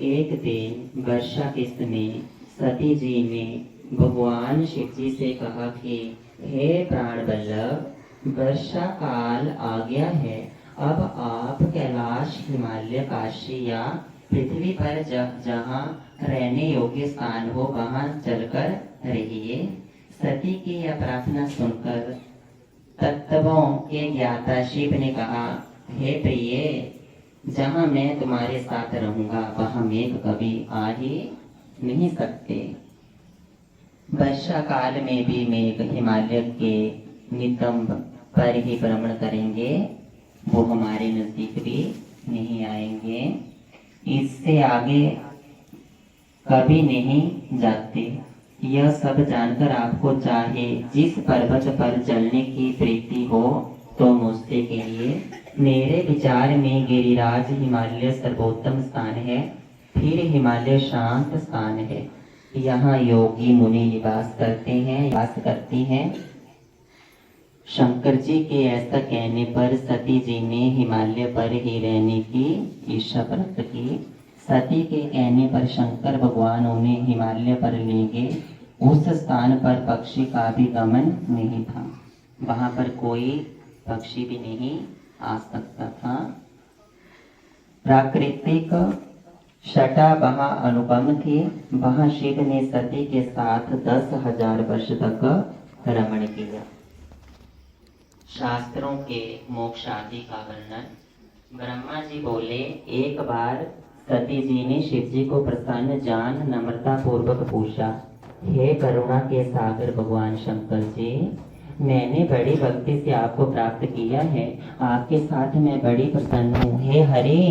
एक दिन वर्षा के समय सती जी ने भगवान शिव जी से कहा कि हे प्राण वल्लभ, वर्षा काल आ गया है। अब आप कैलाश, हिमालय, काशी या पृथ्वी पर जहाँ रहने योग्य स्थान हो वहाँ चलकर रहिए। सती की यह प्रार्थना सुनकर तत्वों के ज्ञाता शिव ने कहा, हे प्रिय, जहाँ मैं तुम्हारे साथ रहूंगा वहाँ मेघ कभी आ ही नहीं सकते। वर्षा काल में भी मेघ हिमालय के नितंब पर ही भ्रमण करेंगे, वो हमारे नजदीक भी नहीं आएंगे। इससे आगे कभी नहीं जाते। यह सब जानकर आपको चाहे जिस पर्वत पर चलने की प्रीति हो तो मुझसे कहिए। मेरे विचार में गिरिराज हिमालय सर्वोत्तम स्थान है। फिर हिमालय शांत स्थान है। यहाँ योगी मुनि निवास करती हैं। शंकर जी के ऐसा कहने पर सती जी ने हिमालय पर ही रहने की इच्छा प्रकट की। सती के कहने पर शंकर भगवान उन्हें हिमालय पर ले गए। उस स्थान पर पक्षी का भी गमन नहीं था। वहां पर कोई पक्षी भी नहीं आ सकता था। प्राकृतिक छटा वहां अनुपम थी। वहां शिव ने सती के साथ 10,000 वर्ष तक रमण किया। शास्त्रों के मोक्ष आदि का वर्णन। ब्रह्मा जी बोले, एक बार सती जी ने शिव जी को प्रसन्न जान नम्रता पूर्वक पूछा, हे करुणा के सागर भगवान शंकर जी, मैंने बड़ी भक्ति से आपको प्राप्त किया है। आपके साथ मैं बड़ी प्रसन्न हूँ। हे हरे,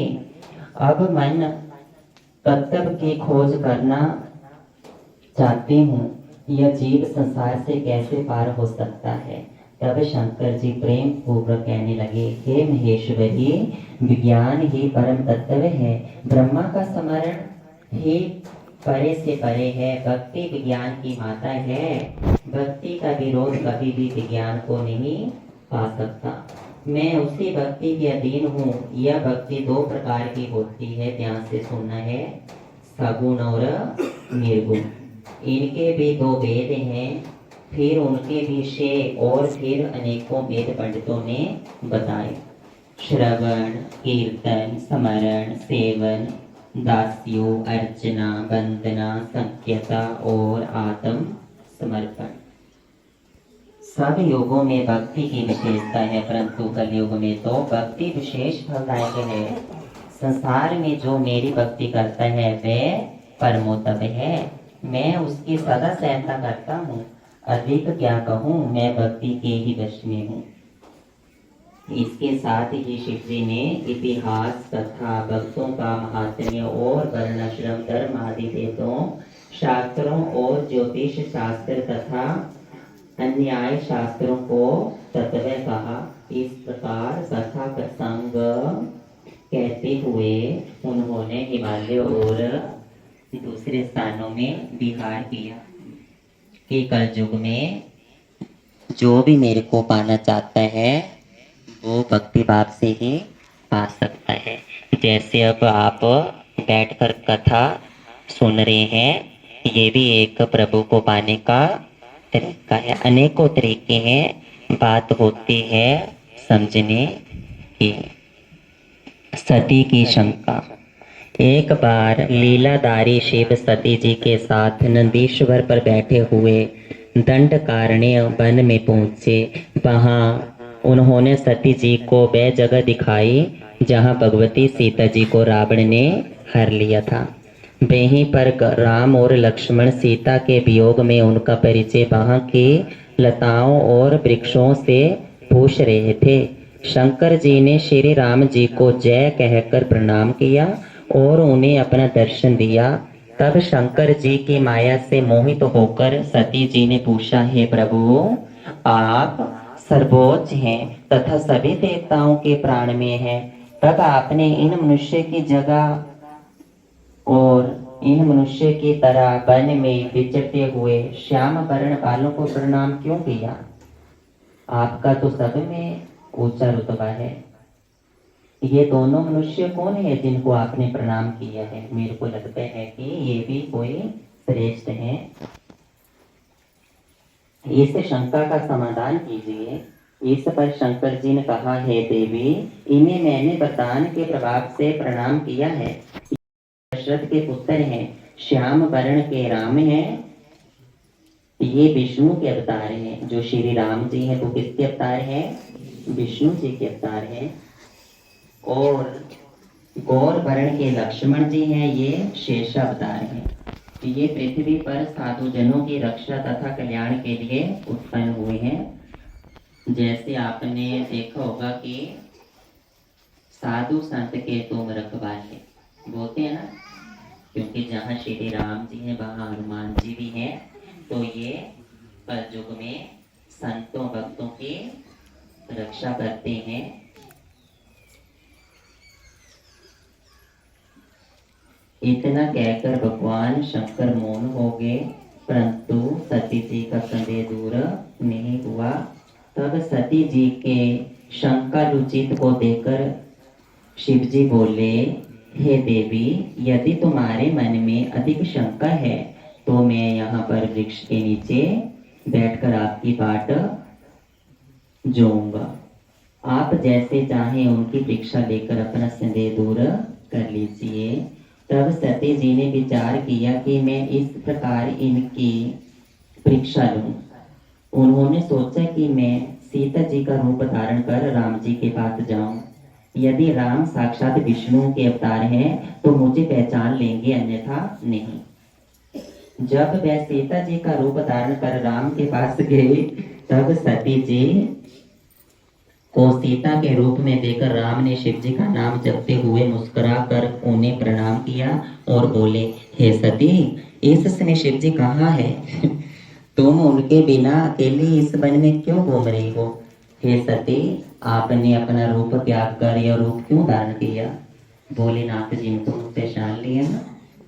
अब मन तत्व की खोज करना चाहती हूँ। यह जीव संसार से कैसे पार हो सकता है? तब शंकर जी प्रेम पूर्वक कहने लगे, हे महेश्वरी, विज्ञान ही परम तत्व है। ब्रह्मा का स्मरण ही परे से परे है। भक्ति विज्ञान की माता है। भक्ति का विरोध कभी भी विज्ञान को नहीं पा सकता। मैं उसी भक्ति के अधीन हूँ। यह भक्ति 2 प्रकार की होती है, ध्यान से सुनना है, सगुण और निर्गुण। इनके भी 2 वेद हैं, फिर उनके भी 6 और फिर अनेकों वेद पंडितों ने बताए। श्रवण, कीर्तन, स्मरण, सेवन, दास्यो, अर्चना, वंदना, संख्यता और आत्म समर्पण। सब योगों में भक्ति की विशेषता है, परंतु कलयुग में तो भक्ति विशेष फलदायक है। संसार में जो मेरी भक्ति करता है वह परमोत्तम है। मैं उसकी सदा सहायता करता हूँ। अधिक क्या कहूँ, मैं भक्ति के ही वश में हूँ। इसके साथ ही शिव जी ने इतिहास तथा भक्तों का महात्म्य और वर्णाश्रम धर्म आदि वेदों, शास्त्रों और ज्योतिष शास्त्र तथा अन्याय शास्त्रों को तत्व कहा। इस प्रकार कथा प्रसंग कहते हुए उन्होंने हिमालय और दूसरे स्थानों में विहार किया कि कलयुग में जो भी मेरे को पाना चाहता है वो भक्ति भाव से ही पा सकता है। जैसे अब आप बैठकर कथा सुन रहे हैं, ये भी एक प्रभु को पाने का तरीका है। अनेकों तरीके हैं, बात होती है समझने की। सती की शंका। एक बार लीलाधारी शिव सती जी के साथ नंदीश्वर पर बैठे हुए दंडकारण्य वन में पहुंचे। वहां उन्होंने सती जी को वह जगह दिखाई जहाँ भगवती सीता जी को रावण ने हर लिया था। वहीं पर राम और लक्ष्मण सीता के वियोग में उनका परिचय वहाँ की लताओं और वृक्षों से पूछ रहे थे। शंकर जी ने श्री राम जी को जय कहकर प्रणाम किया और उन्हें अपना दर्शन दिया। तब शंकर जी की माया से मोहित होकर सती जी ने पूछा, हे प्रभु, आप सर्वोच्च हैं तथा सभी देवताओं के प्राण में हैं, तब आपने इन मनुष्य की जगह और इन मनुष्य की तरह वन में विचरते हुए श्याम वर्ण वालों को प्रणाम क्यों किया? आपका तो सब में ऊंचा रुतबा है। ये दोनों मनुष्य कौन है जिनको आपने प्रणाम किया है? मेरे को लगता है कि ये भी कोई श्रेष्ठ है। इस शंका का समाधान कीजिए। इस पर शंकर जी ने कहा, हे देवी, इन्हें मैंने वरदान के प्रभाव से प्रणाम किया है। दशरथ के पुत्र हैं, श्याम वर्ण के राम हैं। ये विष्णु के अवतार हैं। जो श्री राम जी हैं वो किसके अवतार हैं? विष्णु जी के अवतार हैं। और गौर वर्ण के लक्ष्मण जी हैं, ये शेषावतार हैं। ये पृथ्वी पर साधु जनों की रक्षा तथा कल्याण के लिए उत्पन्न हुए हैं। जैसे आपने देखा होगा कि साधु संत के तुम रखवाले बोलते हैं ना, क्योंकि जहाँ श्री राम जी हैं वहाँ हनुमान जी भी हैं। तो ये कलयुग में संतों भक्तों की रक्षा करते हैं। इतना कहकर भगवान शंकर मौन हो गए, परंतु सती जी का संदेह दूर नहीं हुआ। तब सती जी के शंकालुचित को देखकर शिव जी बोले, हे देवी, यदि तुम्हारे मन में अधिक शंका है तो मैं यहाँ पर वृक्ष के नीचे बैठकर आपकी बाट जोऊंगा। आप जैसे चाहें उनकी परीक्षा लेकर अपना संदेह दूर कर लीजिए। तब सती जी ने विचार किया कि मैं इस प्रकार इनकी परीक्षा लूं। उन्होंने सोचा कि मैं सीता जी का रूप धारण कर राम जी के पास जाऊं। यदि राम साक्षात विष्णु के अवतार हैं तो मुझे पहचान लेंगे, अन्यथा नहीं। जब वह सीता जी का रूप धारण कर राम के पास गए, तब सती जी को सीता के रूप में देखकर राम ने शिव जी का नाम जपते हुए मुस्कुरा कर उन्हें प्रणाम किया और बोले, हे सती, इस समय शिव जी कहाँ है? तुम उनके बिना अकेली इस वन में क्यों घूम रही हो? हे सती, आपने अपना रूप त्याग कर यह रूप क्यों धारण किया? भोलेनाथ जी ने तो पहचान लिया ना।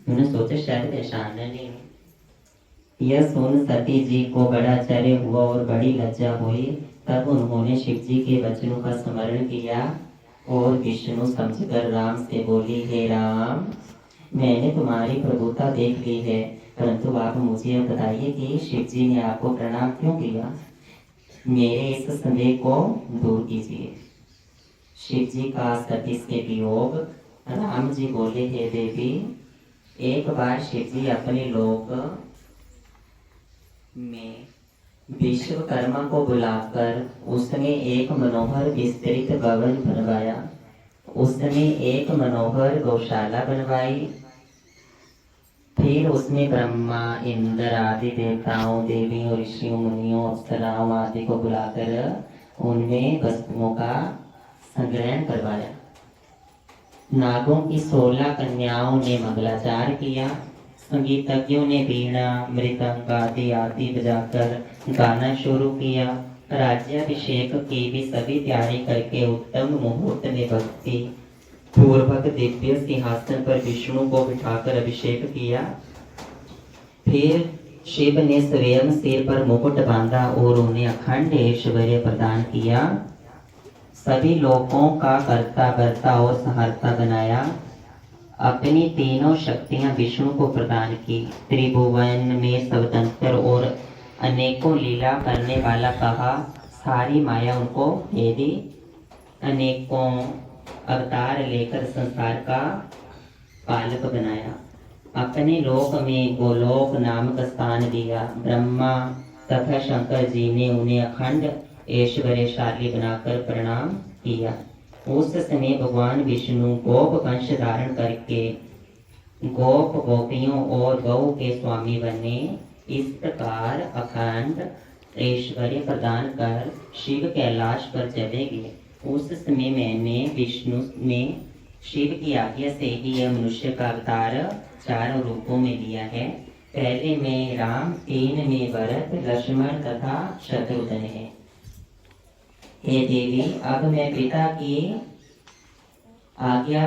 उन्होंने सोचा शायद पहचान नहीं। यह सुन सती जी को बड़ा आश्चर्य हुआ और बड़ी लज्जा हुई। तब उन्होंने शिव जी के वचनों का स्मरण किया और विष्णु समझकर राम से बोली, हे राम, मैंने तुम्हारी प्रभुता देख ली है, परंतु आप मुझे बताइए कि शिव जी ने आपको प्रणाम क्यों किया? मेरे इस संदेह को दूर कीजिए। शिव जी का सती से वियोग। राम जी बोले, हे देवी, एक बार शिव जी अपने लोक में विश्वकर्मा को बुलाकर उसने एक मनोहर विस्तृत भवन बनवाया। उसने एक मनोहर गौशाला बनवाई। फिर उसने ब्रह्मा, इंद्र आदि देवताओं, देवियों, ऋषियों, मुनियों, अप्सराओं आदि को बुलाकर उनमें वस्तुओं का संग्रहण करवाया। नागों की 16 कन्याओं ने मंगलाचार किया। संगीतज्ञों ने वीणा, मृदंग आदि बजाकर गाना शुरू किया। राज्याभिषेक की भी सभी तैयारी करके उत्तम मुहूर्त में भक्ति पूर्वक दिव्य सिंहासन पर विष्णु को बिठाकर अभिषेक किया। फिर शिव ने स्वयं सिर पर मुकुट बांधा और उन्हें अखंड ऐश्वर्य प्रदान किया। सभी लोगों का कर्ता, वर्ता और सहारता बनाया। अपनी तीनों शक्तियां विष्णु को प्रदान की। त्रिभुवन में स्वतंत्र और अनेकों लीला करने वाला कहा। सारी माया उनको दे दी। अनेकों अवतार लेकर संसार का पालक बनाया। अपने लोक में गोलोक नामक स्थान दिया। ब्रह्मा तथा शंकर जी ने उन्हें अखंड ऐश्वर्यशाली बनाकर प्रणाम किया। उस समय भगवान विष्णु गोप वंश धारण करके गोप गोपियों और गौ के स्वामी बने। इस प्रकार अखंड ऐश्वर्य प्रदान कर शिव कैलाश पर चले गए। उस समय मैंने विष्णु ने शिव की आज्ञा से ही यह मनुष्य का अवतार चारों रूपों में लिया है। पहले में राम, तीन में भरत, लक्ष्मण तथा शत्रुघ्न है। हे देवी, अब मैं पिता की आज्ञा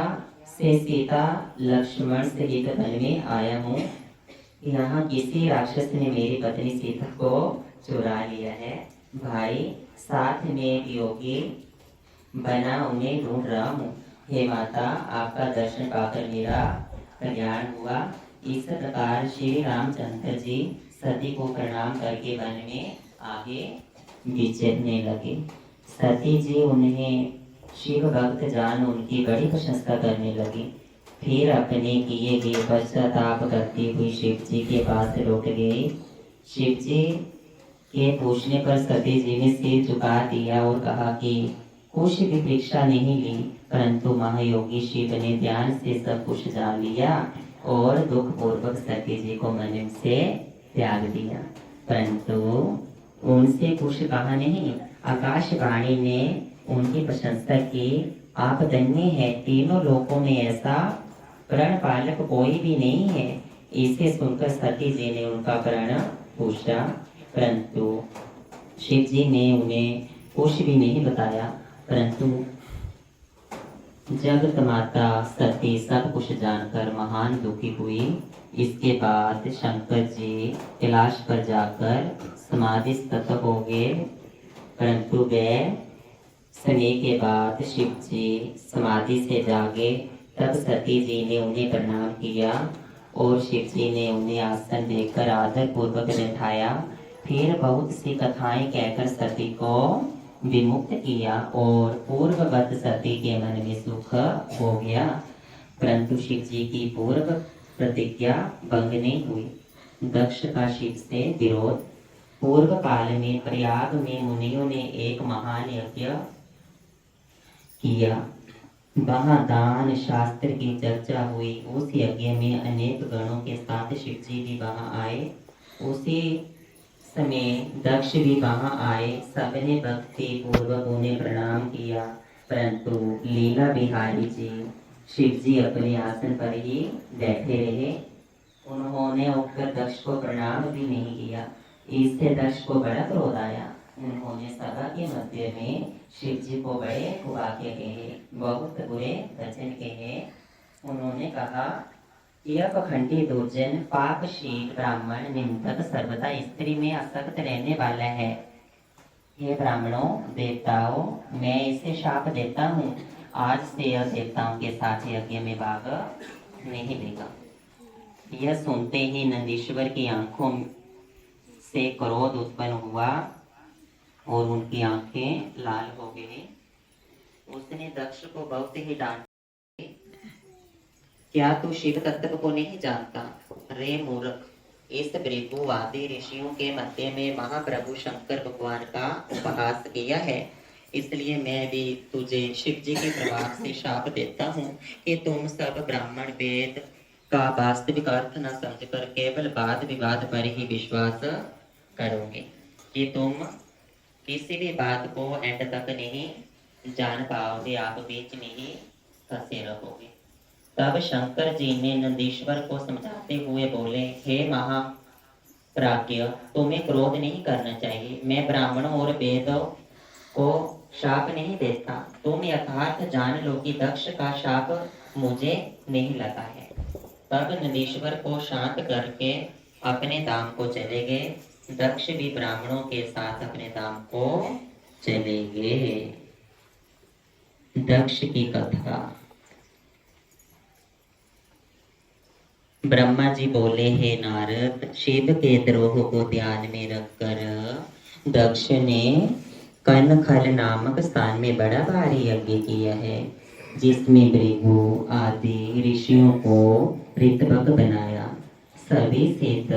से सीता लक्ष्मण सहित वन में आया हूँ। यहाँ किसी राक्षस ने मेरी पत्नी सीता को चुरा लिया है। भाई, साथ में एक योगी बना उन्हें ढूंढ रहा हूँ। हे माता, आपका दर्शन पाकर मेरा कल्याण हुआ। इस प्रकार श्री रामचंद्र जी सती को प्रणाम करके वन में आगे विचरने लगे। सती जी उन्हें शिव भक्त जान उनकी बड़ी प्रशंसा करने लगी। फिर अपने किए गए पश्चाताप करती हुई शिव जी के पास लौट गई। शिव जी के पूछने पर सती जी ने सिर झुका दिया और कहा कि कुछ भी परीक्षा नहीं ली, परंतु महायोगी शिव ने ध्यान से सब कुछ जान लिया और दुख पूर्वक सती जी को मन से त्याग दिया, परंतु उनसे कुछ कहा नहीं। आकाशवाणी ने उनकी प्रशंसा की। आप धन्य है, तीनों लोकों में ऐसा प्रण पालक कोई भी नहीं है। इसे सुनकर सती जी ने उनका प्रण पूछा, परंतु शिव जी ने उन्हें कुछ भी नहीं बताया। परंतु जगत माता सती सब कुछ जानकर महान दुखी हुई। इसके बाद शंकर जी कैलाश पर जाकर समाधिस्थ हो गए, परंतु वे समय के बाद शिव जी समाधि से जागे। तब सती जी ने उन्हें प्रणाम किया और शिव जी ने उन्हें आसन देकर आदर पूर्वक बैठाया। फिर बहुत सी कथाएं कहकर सती को विमुक्त किया और पूर्ववत सती के मन में सुख हो गया, परंतु शिव जी की पूर्व प्रतिज्ञा भंग नहीं हुई। दक्ष का शिव से विरोध। पूर्व काल में प्रयाग में मुनियों ने एक महान यज्ञ किया। वहाँ दान शास्त्र की चर्चा हुई। उस यज्ञ में अनेक गणों के साथ शिव जी भी वहाँ आए। उसी समय दक्ष भी वहाँ आए। सबने भक्ति पूर्वक उन्हें प्रणाम किया, परंतु लीला बिहारी जी शिव जी अपने आसन पर ही बैठे रहे। उन्होंने उठकर दक्ष को प्रणाम भी नहीं किया। इससे दक्ष को बड़ा क्रोध आया। उन्होंने सभा के मध्य में शिव जी को बड़े वाक्य कहे, बहुत बुरे वचन कहे। उन्होंने कहा, यह पखंडी दुर्जन पापशील ब्राह्मण निंदक सर्वदा स्त्री में आसक्त रहने वाला है। हे ब्राह्मणों, देवताओं, मैं इसे शाप देता हूँ, आज से यह देवताओं के साथ यज्ञ में भाग नहीं लेगा। यह सुनते ही नंदीश्वर की आंखों से क्रोध उत्पन्न हुआ और उनकी आंखें लाल हो गई। उसने दक्ष को बहुत ही डांटा, क्या तू शिव तत्व को नहीं जानता? रे मूर्ख, इस भृगुवादी ऋषियों के मध्य में महाप्रभु शंकर भगवान का उपहास किया है, इसलिए मैं भी तुझे शिव जी के प्रभाव से शाप देता हूँ कि तुम सब ब्राह्मण वेद का वास्तविक अर्थ न समझकर केवल वाद विवाद पर ही विश्वास करोगे, कि तुम किसी भी बात को एंड तक नहीं जान पाओगे, आप बीच में ही फंसे रहोगे। तब शंकर जी ने नंदीश्वर को समझाते हुए बोले, हे महाप्राज्ञ, तुम्हें क्रोध नहीं करना चाहिए। मैं ब्राह्मणों और वेदों को शाप नहीं देता। तुम यथार्थ जान लो कि दक्ष का शाप मुझे नहीं लगा है। तब नंदीश्वर को शांत करके अपने धाम को चले गए। दक्ष भी ब्राह्मणों के साथ अपने धाम को चले गए। दक्ष की कथा। ब्रह्मा जी बोले, हे नारद, शिव के द्रोह को ध्यान में रखकर दक्ष ने कनखल नामक स्थान में बड़ा भारी यज्ञ किया है, जिसमें भृगु आदि ऋषियों को ऋतवक बनाया। सभी सिद्ध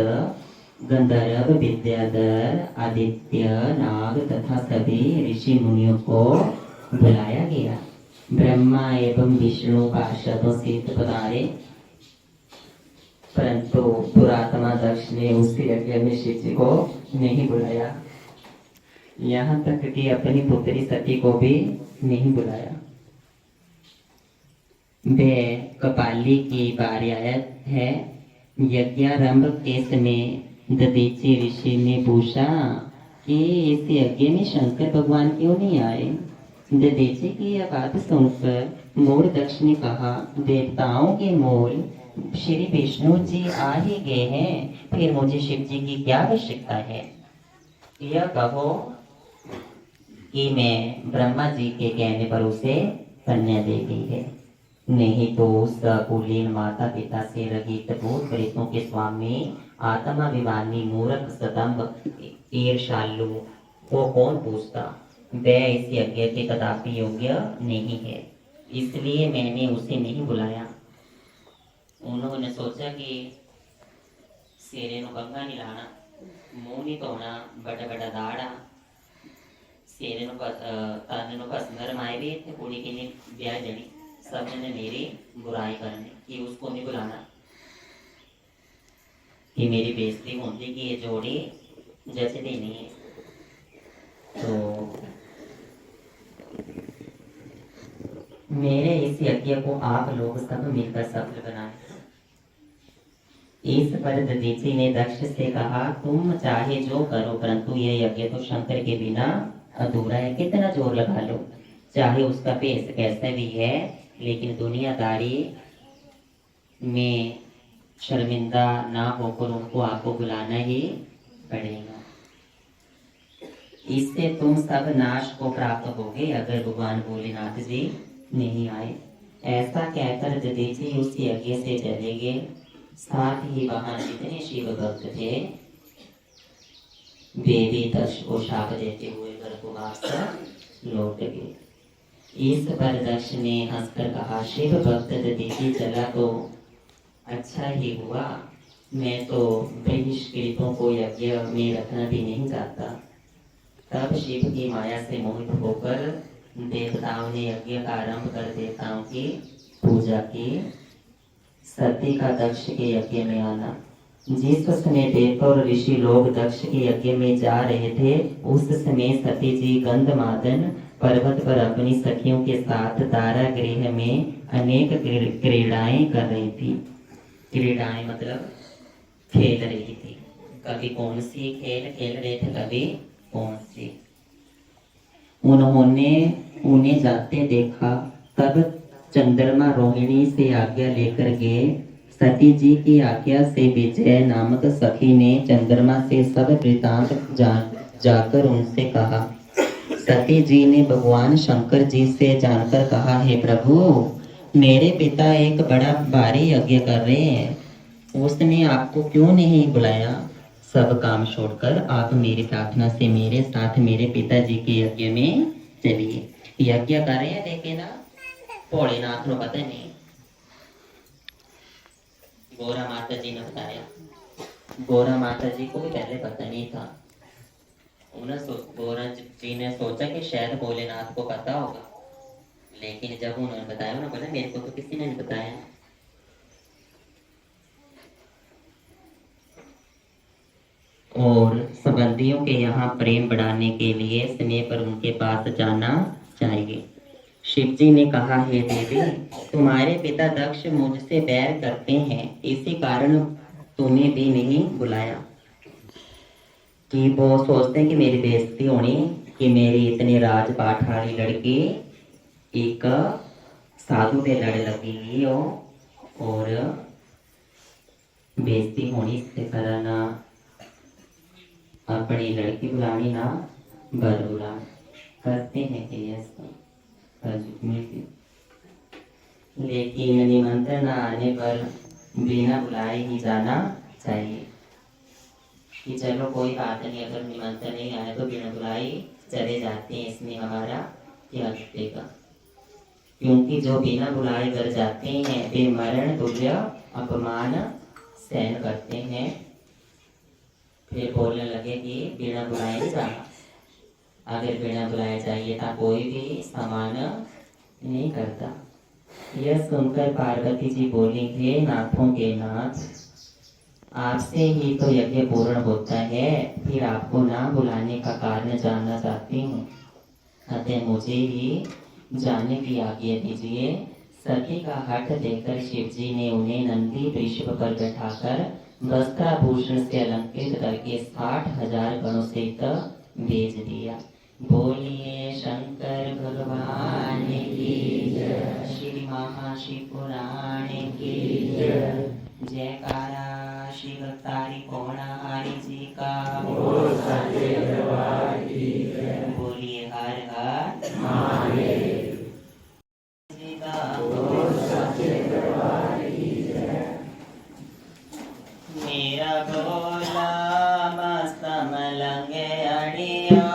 गंधर्व, विद्याधर, आदित्य, नाग तथा सभी ऋषि मुनियों को बुलाया गया। ब्रह्मा एवं विष्णु पार्षदों से पधारे, परंतु दुरात्मा दक्ष ने उस यज्ञ में शिव जी को नहीं बुलाया। यहाँ तक कि अपनी पुत्री सती को भी नहीं बुलाया। वे कपाली की बारियात है। यज्ञारंभ के समय दधीचि ऋषि ने पूछा कि इस यज्ञ में शंकर भगवान क्यों नहीं आए। दधीचि की यह बात सुनकर मूल दक्ष ने कहा, देवताओं के मूल श्री विष्णु जी आ ही गए हैं, फिर मुझे शिव जी की क्या आवश्यकता है। यह कहो कि मैं ब्रह्मा जी के कहने पर उसे कन्या दे दी है, नहीं तो उस कुलीन माता पिता से रहित भूत प्रेतों के स्वामी आत्माभिमानी मूर्ख सदम्भ ईर्ष्यालु को कौन पूछता। वह इस यज्ञ के कदापि योग्य नहीं है, इसलिए मैंने उसे नहीं बुलाया। उन्होंने सोचा कि शेरे नु गंगा नहीं लाना, मुंह नहीं धोना, बड़ा बड़ा दाड़ा, शेरे नु तन नु भस्म रमाए भी थे, कुड़ी के लिए ब्याह जनी, सब ने मेरी बुराई करनी कि उसको नहीं बुलाना, कि मेरी बेइज्जती होती कि ये जोड़ी जचती नहीं है। तो मेरे इस यज्ञ को आप लोग सब मिलकर सफल बनाएं। इस पर दधीचि ने दक्ष से कहा, तुम चाहे जो करो, परंतु यह यज्ञ तो शंकर के बिना अधूरा है। कितना जोर लगा लो, चाहे उसका पेश कैसा भी है, लेकिन दुनियादारी में शर्मिंदा ना होकर उनको आपको बुलाना ही पड़ेगा। इससे तुम सब नाश को प्राप्त होगे अगर भगवान भोलेनाथ जी नहीं आए। ऐसा कहकर दधीचि उस यज्ञ से चले गए। साथ ही वहां जितने शिव भक्त थे वे भी दक्ष को शाप देते हुए घर को वापस लौट गए। इस पर दक्ष ने हंसकर कहा, शिव भक्त दधीचि चला तो अच्छा ही हुआ, मैं तो बहिष्कृतों को यज्ञ में रखना भी नहीं चाहता। तब शिव की माया से मोहित होकर देवताओं ने यज्ञ का आरंभ कर देवताओं की पूजा की। सती का दक्ष के यज्ञ में आना। जिस समय देवता और ऋषि लोग दक्ष के यज्ञ में जा रहे थे, उस समय सती जी गंधमादन पर्वत पर अपनी सखियों के साथ दारागृह में अनेक क्रीड़ाएं कर रही थी। क्रीड़ाएं मतलब खेल रही थी। कभी कौन सी खेल खेल रहे थे, कभी कौन सी। उन्होंने उन्हें जाते देखा, तब चंद्रमा रोहिणी से आज्ञा लेकर गए। सती जी की आज्ञा से विजय नामक सखी ने चंद्रमा से सब वृतांत जाकर उनसे कहा। सती जी ने भगवान शंकर जी से जानकर कहा, हे प्रभु, मेरे पिता एक बड़ा भारी यज्ञ कर रहे हैं, उसने आपको क्यों नहीं बुलाया। सब काम छोड़कर आप मेरी प्रार्थना से मेरे साथ मेरे पिताजी के यज्ञ में चलिए। यज्ञ कर रहे हैं, लेकिन भोलेनाथ को पता नहीं। गोरा माता जी ने बताया। गोरा माता जी को भी पहले पता नहीं था। गोरा जी ने सोचा कि शायद भोलेनाथ को पता होगा, लेकिन जब उन्होंने बताया, उन्होंने बोला मेरे को तो किसी ने नहीं बताया। और संबंधियों के यहाँ प्रेम बढ़ाने के लिए समय पर उनके पास जाना चाहिए। शिव जी ने कहा, हे देवी, तुम्हारे पिता दक्ष मुझसे बैर करते हैं, इसी कारण तुम्हें भी नहीं बुलाया। कि वो सोचते हैं कि मेरी बेइज्जती होनी, कि मेरी इतनी राजपाट वाली लड़की एक साधु के लड़ लगी हो और बेइज्जती होनी, इससे कारण अपनी लड़की बुलानी ना बर बुला करते हैं कि ऐसा। लेकिन निमंत्रण आने पर बिना बुलाए ही जाना चाहिए। कि चलो कोई बात नहीं, अगर निमंत्रण नहीं आए तो बिना बुलाए चले जाते हैं, इसमें हमारा क्या छूटेगा। क्योंकि जो बिना बुलाए कर जाते हैं वे मरण तुल्य अपमान सहन करते हैं। फिर बोलने लगे कि बिना बुलाए नहीं जाना, अगर बिना बुलाए जाइए तो कोई भी सामान नहीं करता। यह सुनकर पार्वती जी बोली, हे नाथों के नाथ, आपसे ही तो यज्ञ पूर्ण होता है, फिर आपको ना बुलाने का कारण जानना चाहती हूँ, अतः मुझे ही जाने की आज्ञा दीजिए। सखी का हठ देखकर शिव जी ने उन्हें नंदी वृषभ पर बैठाकर वस्त्राभूषण से अलंकृत करके 60,000 गणों सहित भेज दिया। बोलिए शंकर भगवान की जय, श्री महाशिव पुराण की जय, जयकारा शिव तारी कोणाहारी जी का, बोलिए हर हर महादेव जी का। मेरा भोला मस्त मलंग अड़िया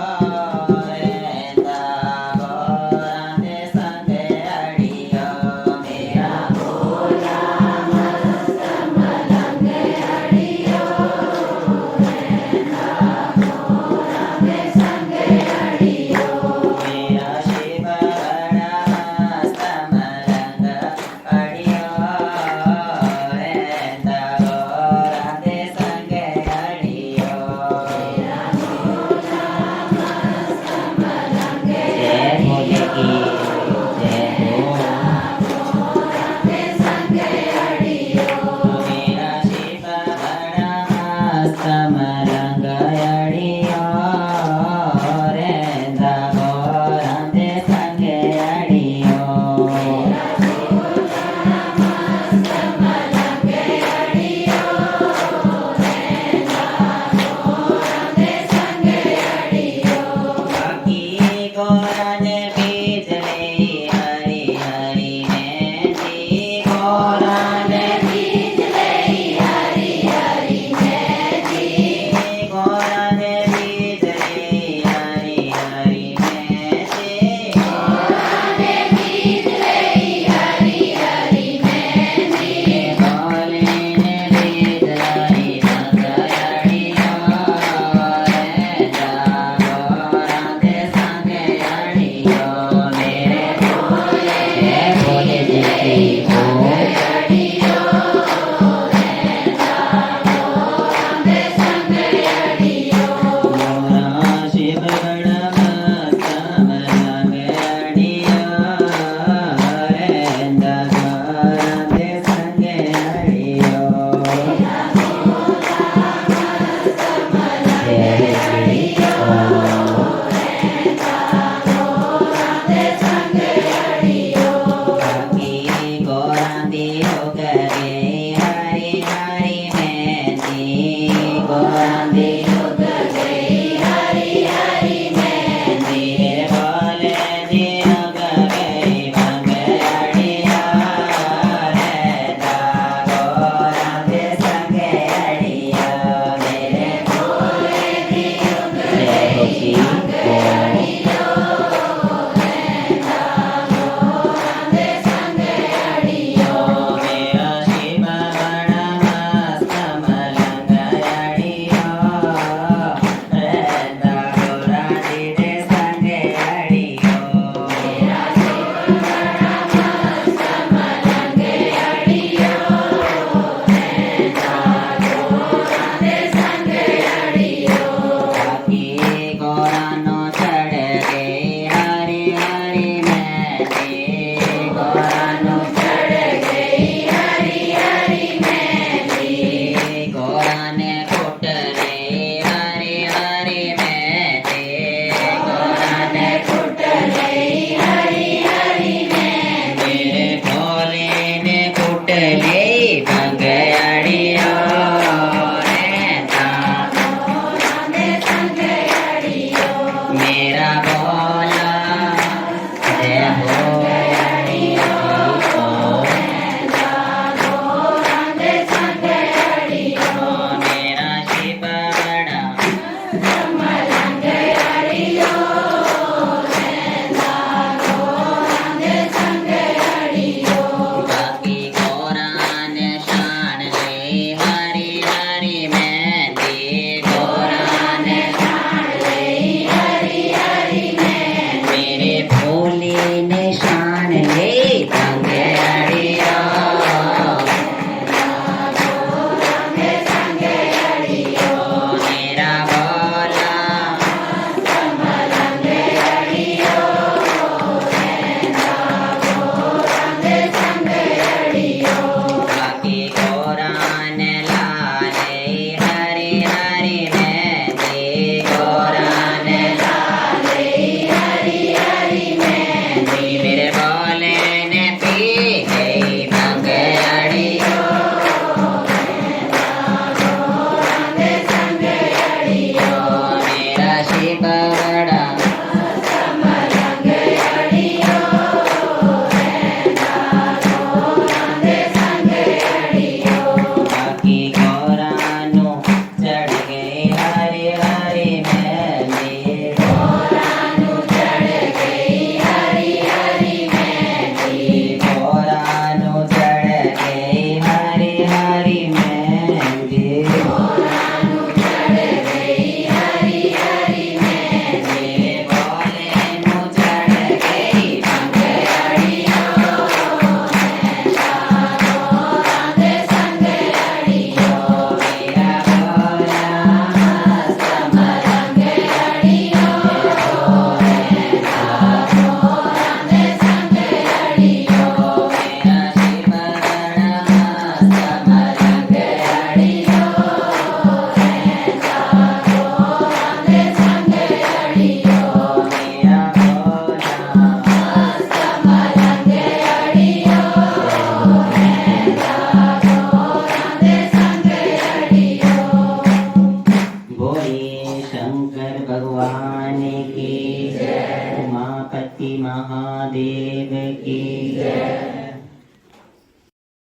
की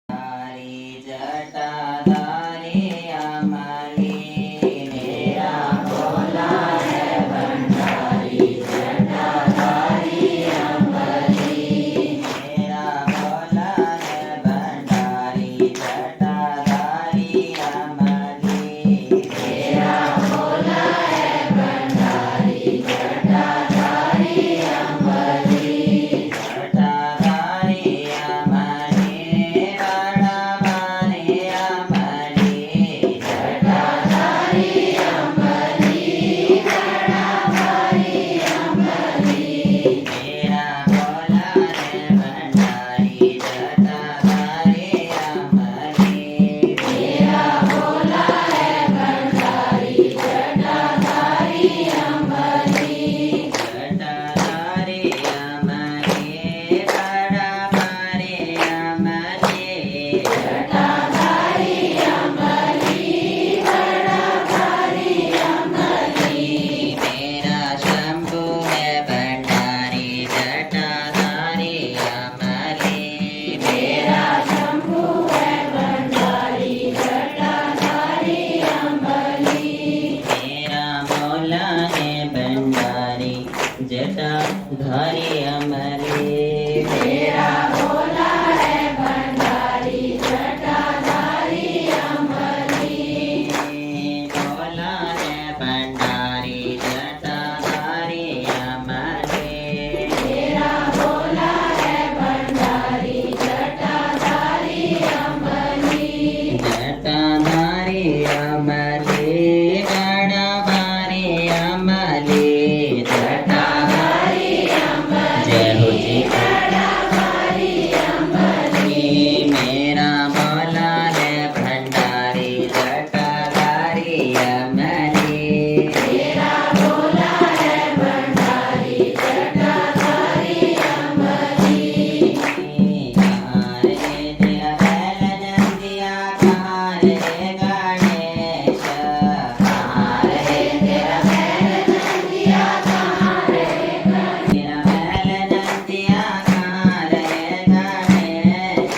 तारी जटाधारी अमली मेरा भोला है भंडारी जटाधारी अमली मेरा भोला है भंडारी जटाधारी अमली मेरा भोला है भंडारी जटाधारी अमली जटाधारी अमली बड़ा भारी अमली जटाधारी अमली बड़ा भारी अमली मेरा भोला है भंडारी जटाधारी अमली मेरा भोला है भंडारी जटाधारी अमली जटाधारी अमली बड़ा भारी अमली जटाधारी अमली बड़ा भारी अमली मेरा शंभु है भंडारी जटाधारी अमली मेरा शंभु है भंडारी जटाधारी अमली मेरा भोला है भंडारी जटाधारी अमली मेरा भोला है भंडारी जटाधारी अमली भोला है भंडारी जटाधारी अमली मेरा भोला है भंडारी जटाधारी अमली जटाधारी अमली बड़ा भारी अमली जटाधारी अमली जय हो जी बड़ा भारी अमली मेरा भोला है भंडारी जटाधारी अमली मेरा भोला है भंडारी जटाधारी अमली रे जय बैल नंदिया कहाँ रे गणेश कहाँ रे तेरा बैल नंदिया कहाँ रे गणेश तेरा बैल नंदिया कहाँ रे गणेश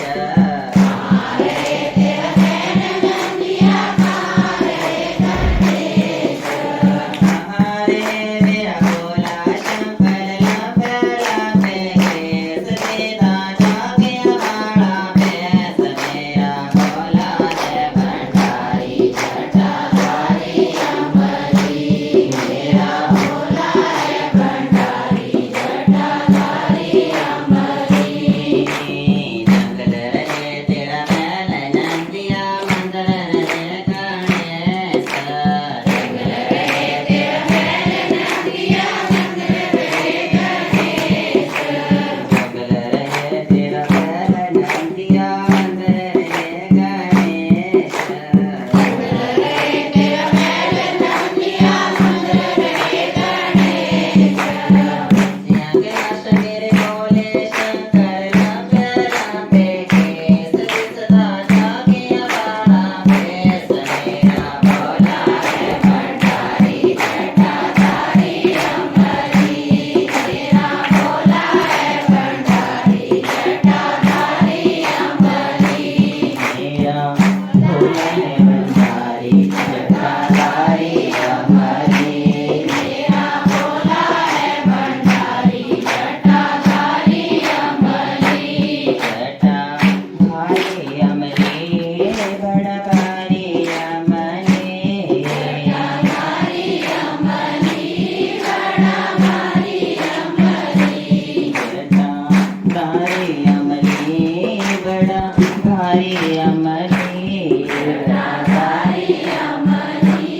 कहाँ रे तेरा बैल नंदिया कहाँ रे गणेश कहाँ रे मेरा भोला शंकर लंबे लंबे केस सीधा जागे वाला भैंस मेरा भोला है भंडारी जटाधारी अमली मेरा भोला है भंडारी जटाधारी अमली जंगल रहे तेरा बैल नंदिया मंदिर रहे गणेश जंगल रहे तेरा बैल नंदिया मंदिर रहे गणेश जंगल रहे तेरा बैल नंदिया मंदिर रहे गणेश जंगल रहे तेरा बैल नंदिया मंदिर रहे गणेश जंगल मेरे भोले शंकर लंबे लंबे केस सदा जागे वाला भैंस मेरा भोला है भंडारी जटाधारी अमली मेरा भोला है भंडारी जटाधारी अमली मेरा भोला है भंडारी जटाधारी अमली मेरा भोला है भंडारी जटाधारी अमली जटाधारी अमली बड़ा भारी अमली जटाधारी अमली बड़ा भारी अमली जटाधारी अमली बड़ा भारी अमली जटाधारी अमली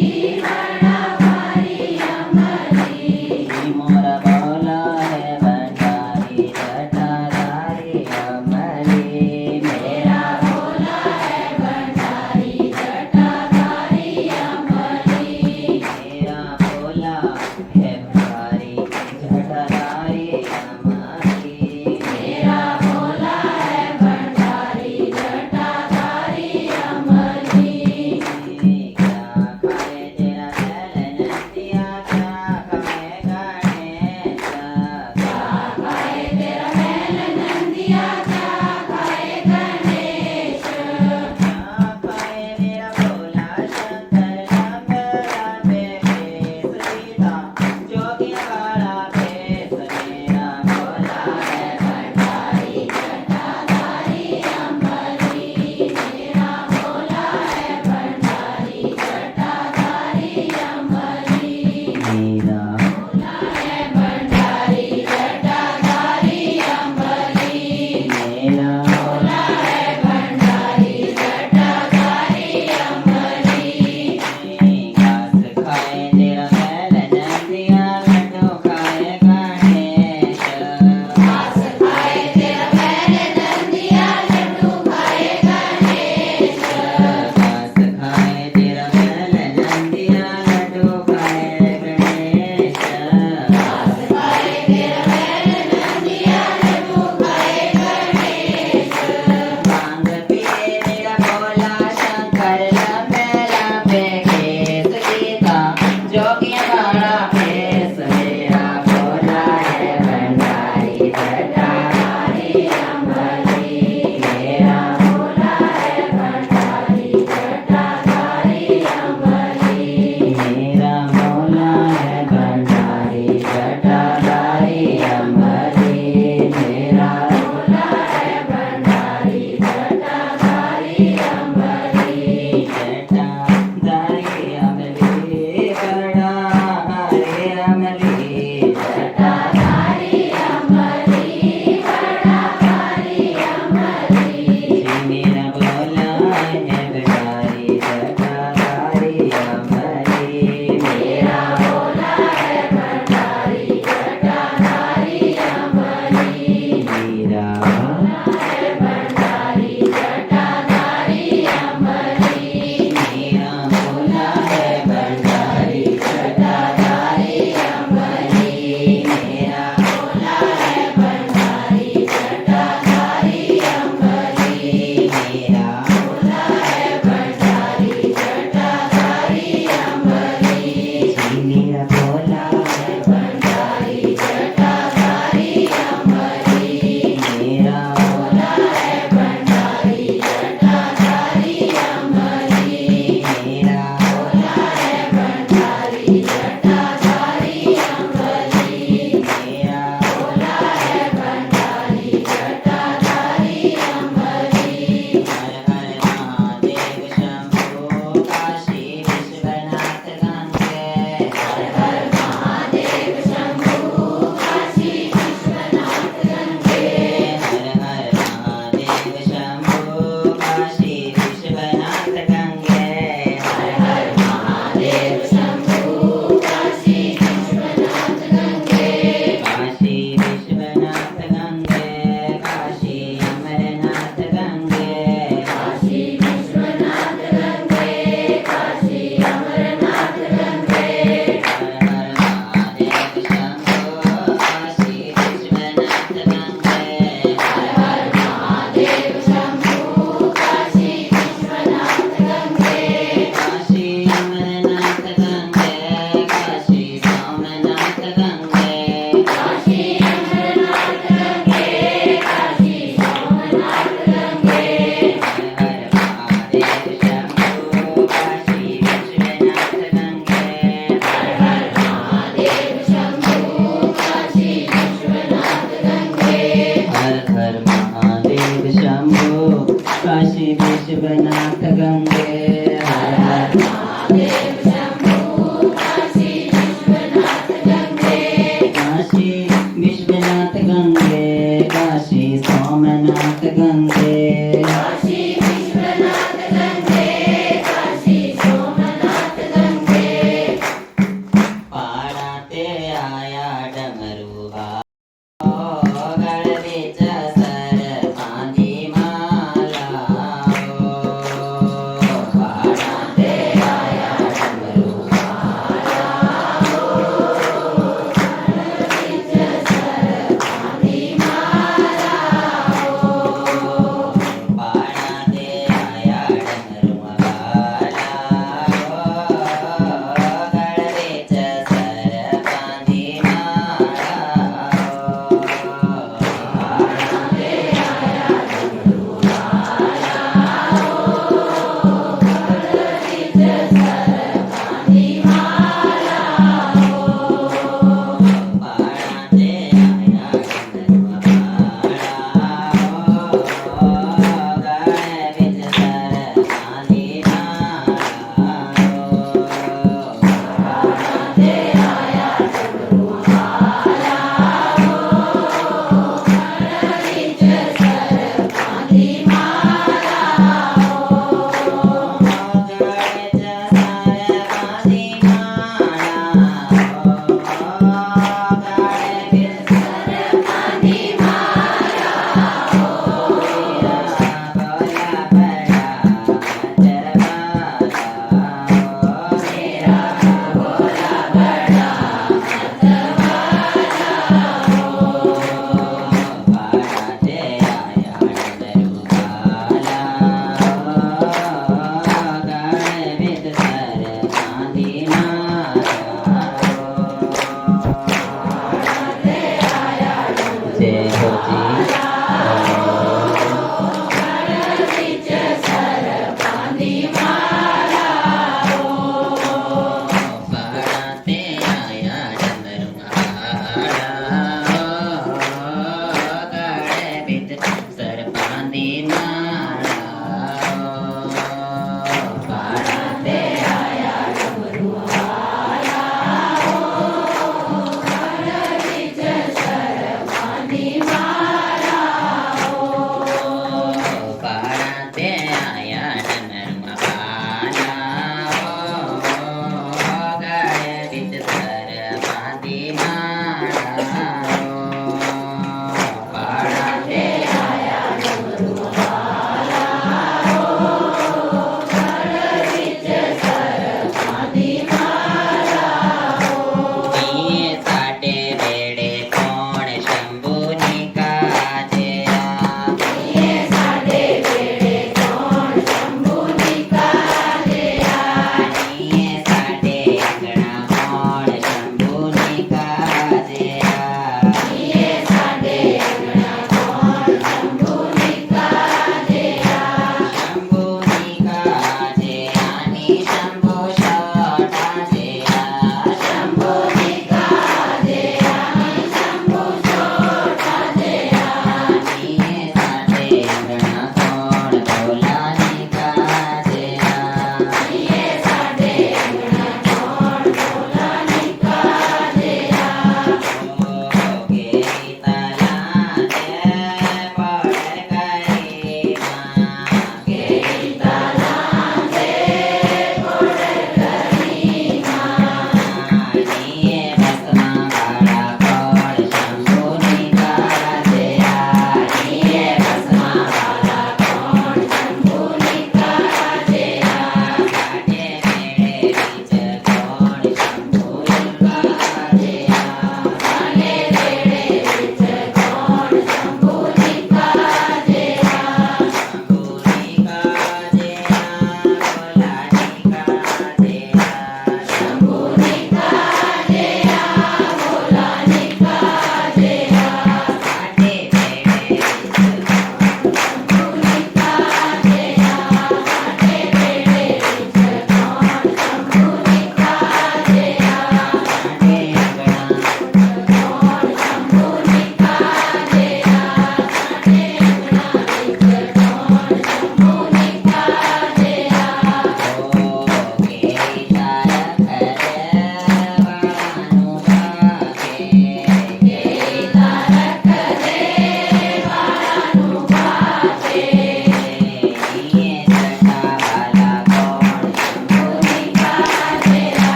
बड़ा भारी अमली मोरा भोला है भंडारी जटाधारी अमली मेरा भोला है भंडारी जटाधारी अमली मेरा भोला है भंडारी जटाधारी अमली मेरा भोला है भंडारी जटाधारी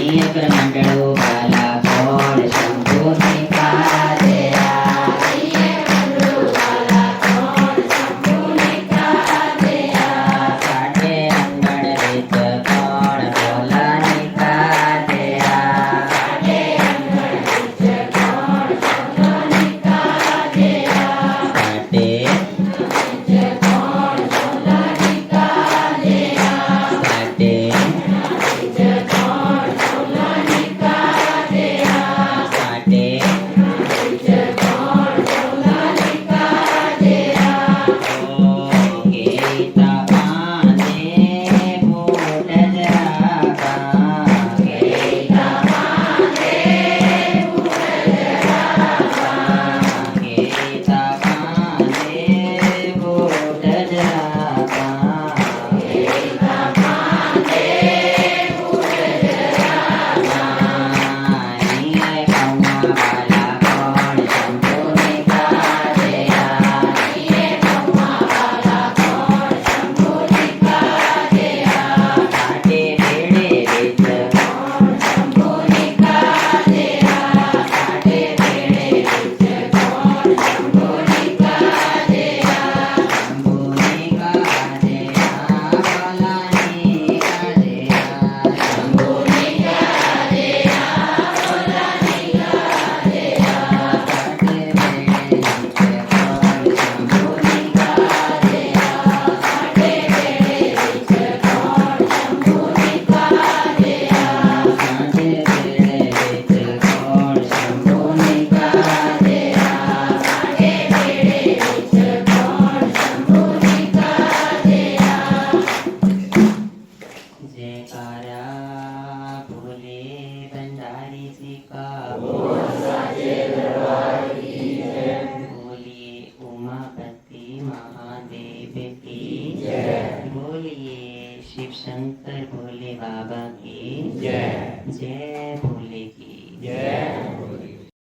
ब्रह्मंडलो वाला कौन शंभु ने कहा दिया साडे अंगण विच कौन बोला ने कहा दिया साडे साडे साडे ओ गीता पाने फूट जरागा गीता गीता पाने फूट जरागा नीले कौआ वाला कौन शंभु ने कहा दिया साडे बेड़े विच शंभु ने कहा दिया साडे बेड़े विच शंभु ने कहा दिया भोला ने कहा दिया शंभु ने कहा दिया साडे बेड़े विच कौन शंभु ने कहा दिया साडे बेड़े विच कौन शंभु ने कहा दिया साडे बेड़े विच कौन शंभु ने कहा दिया साडे बेड़े विच कौन शंभु ने कहा दिया जयकारा भोले भंडारी जी का बोलिए उमापति महादेव की बोलिए शिव शंकर भोले बाबा की जय।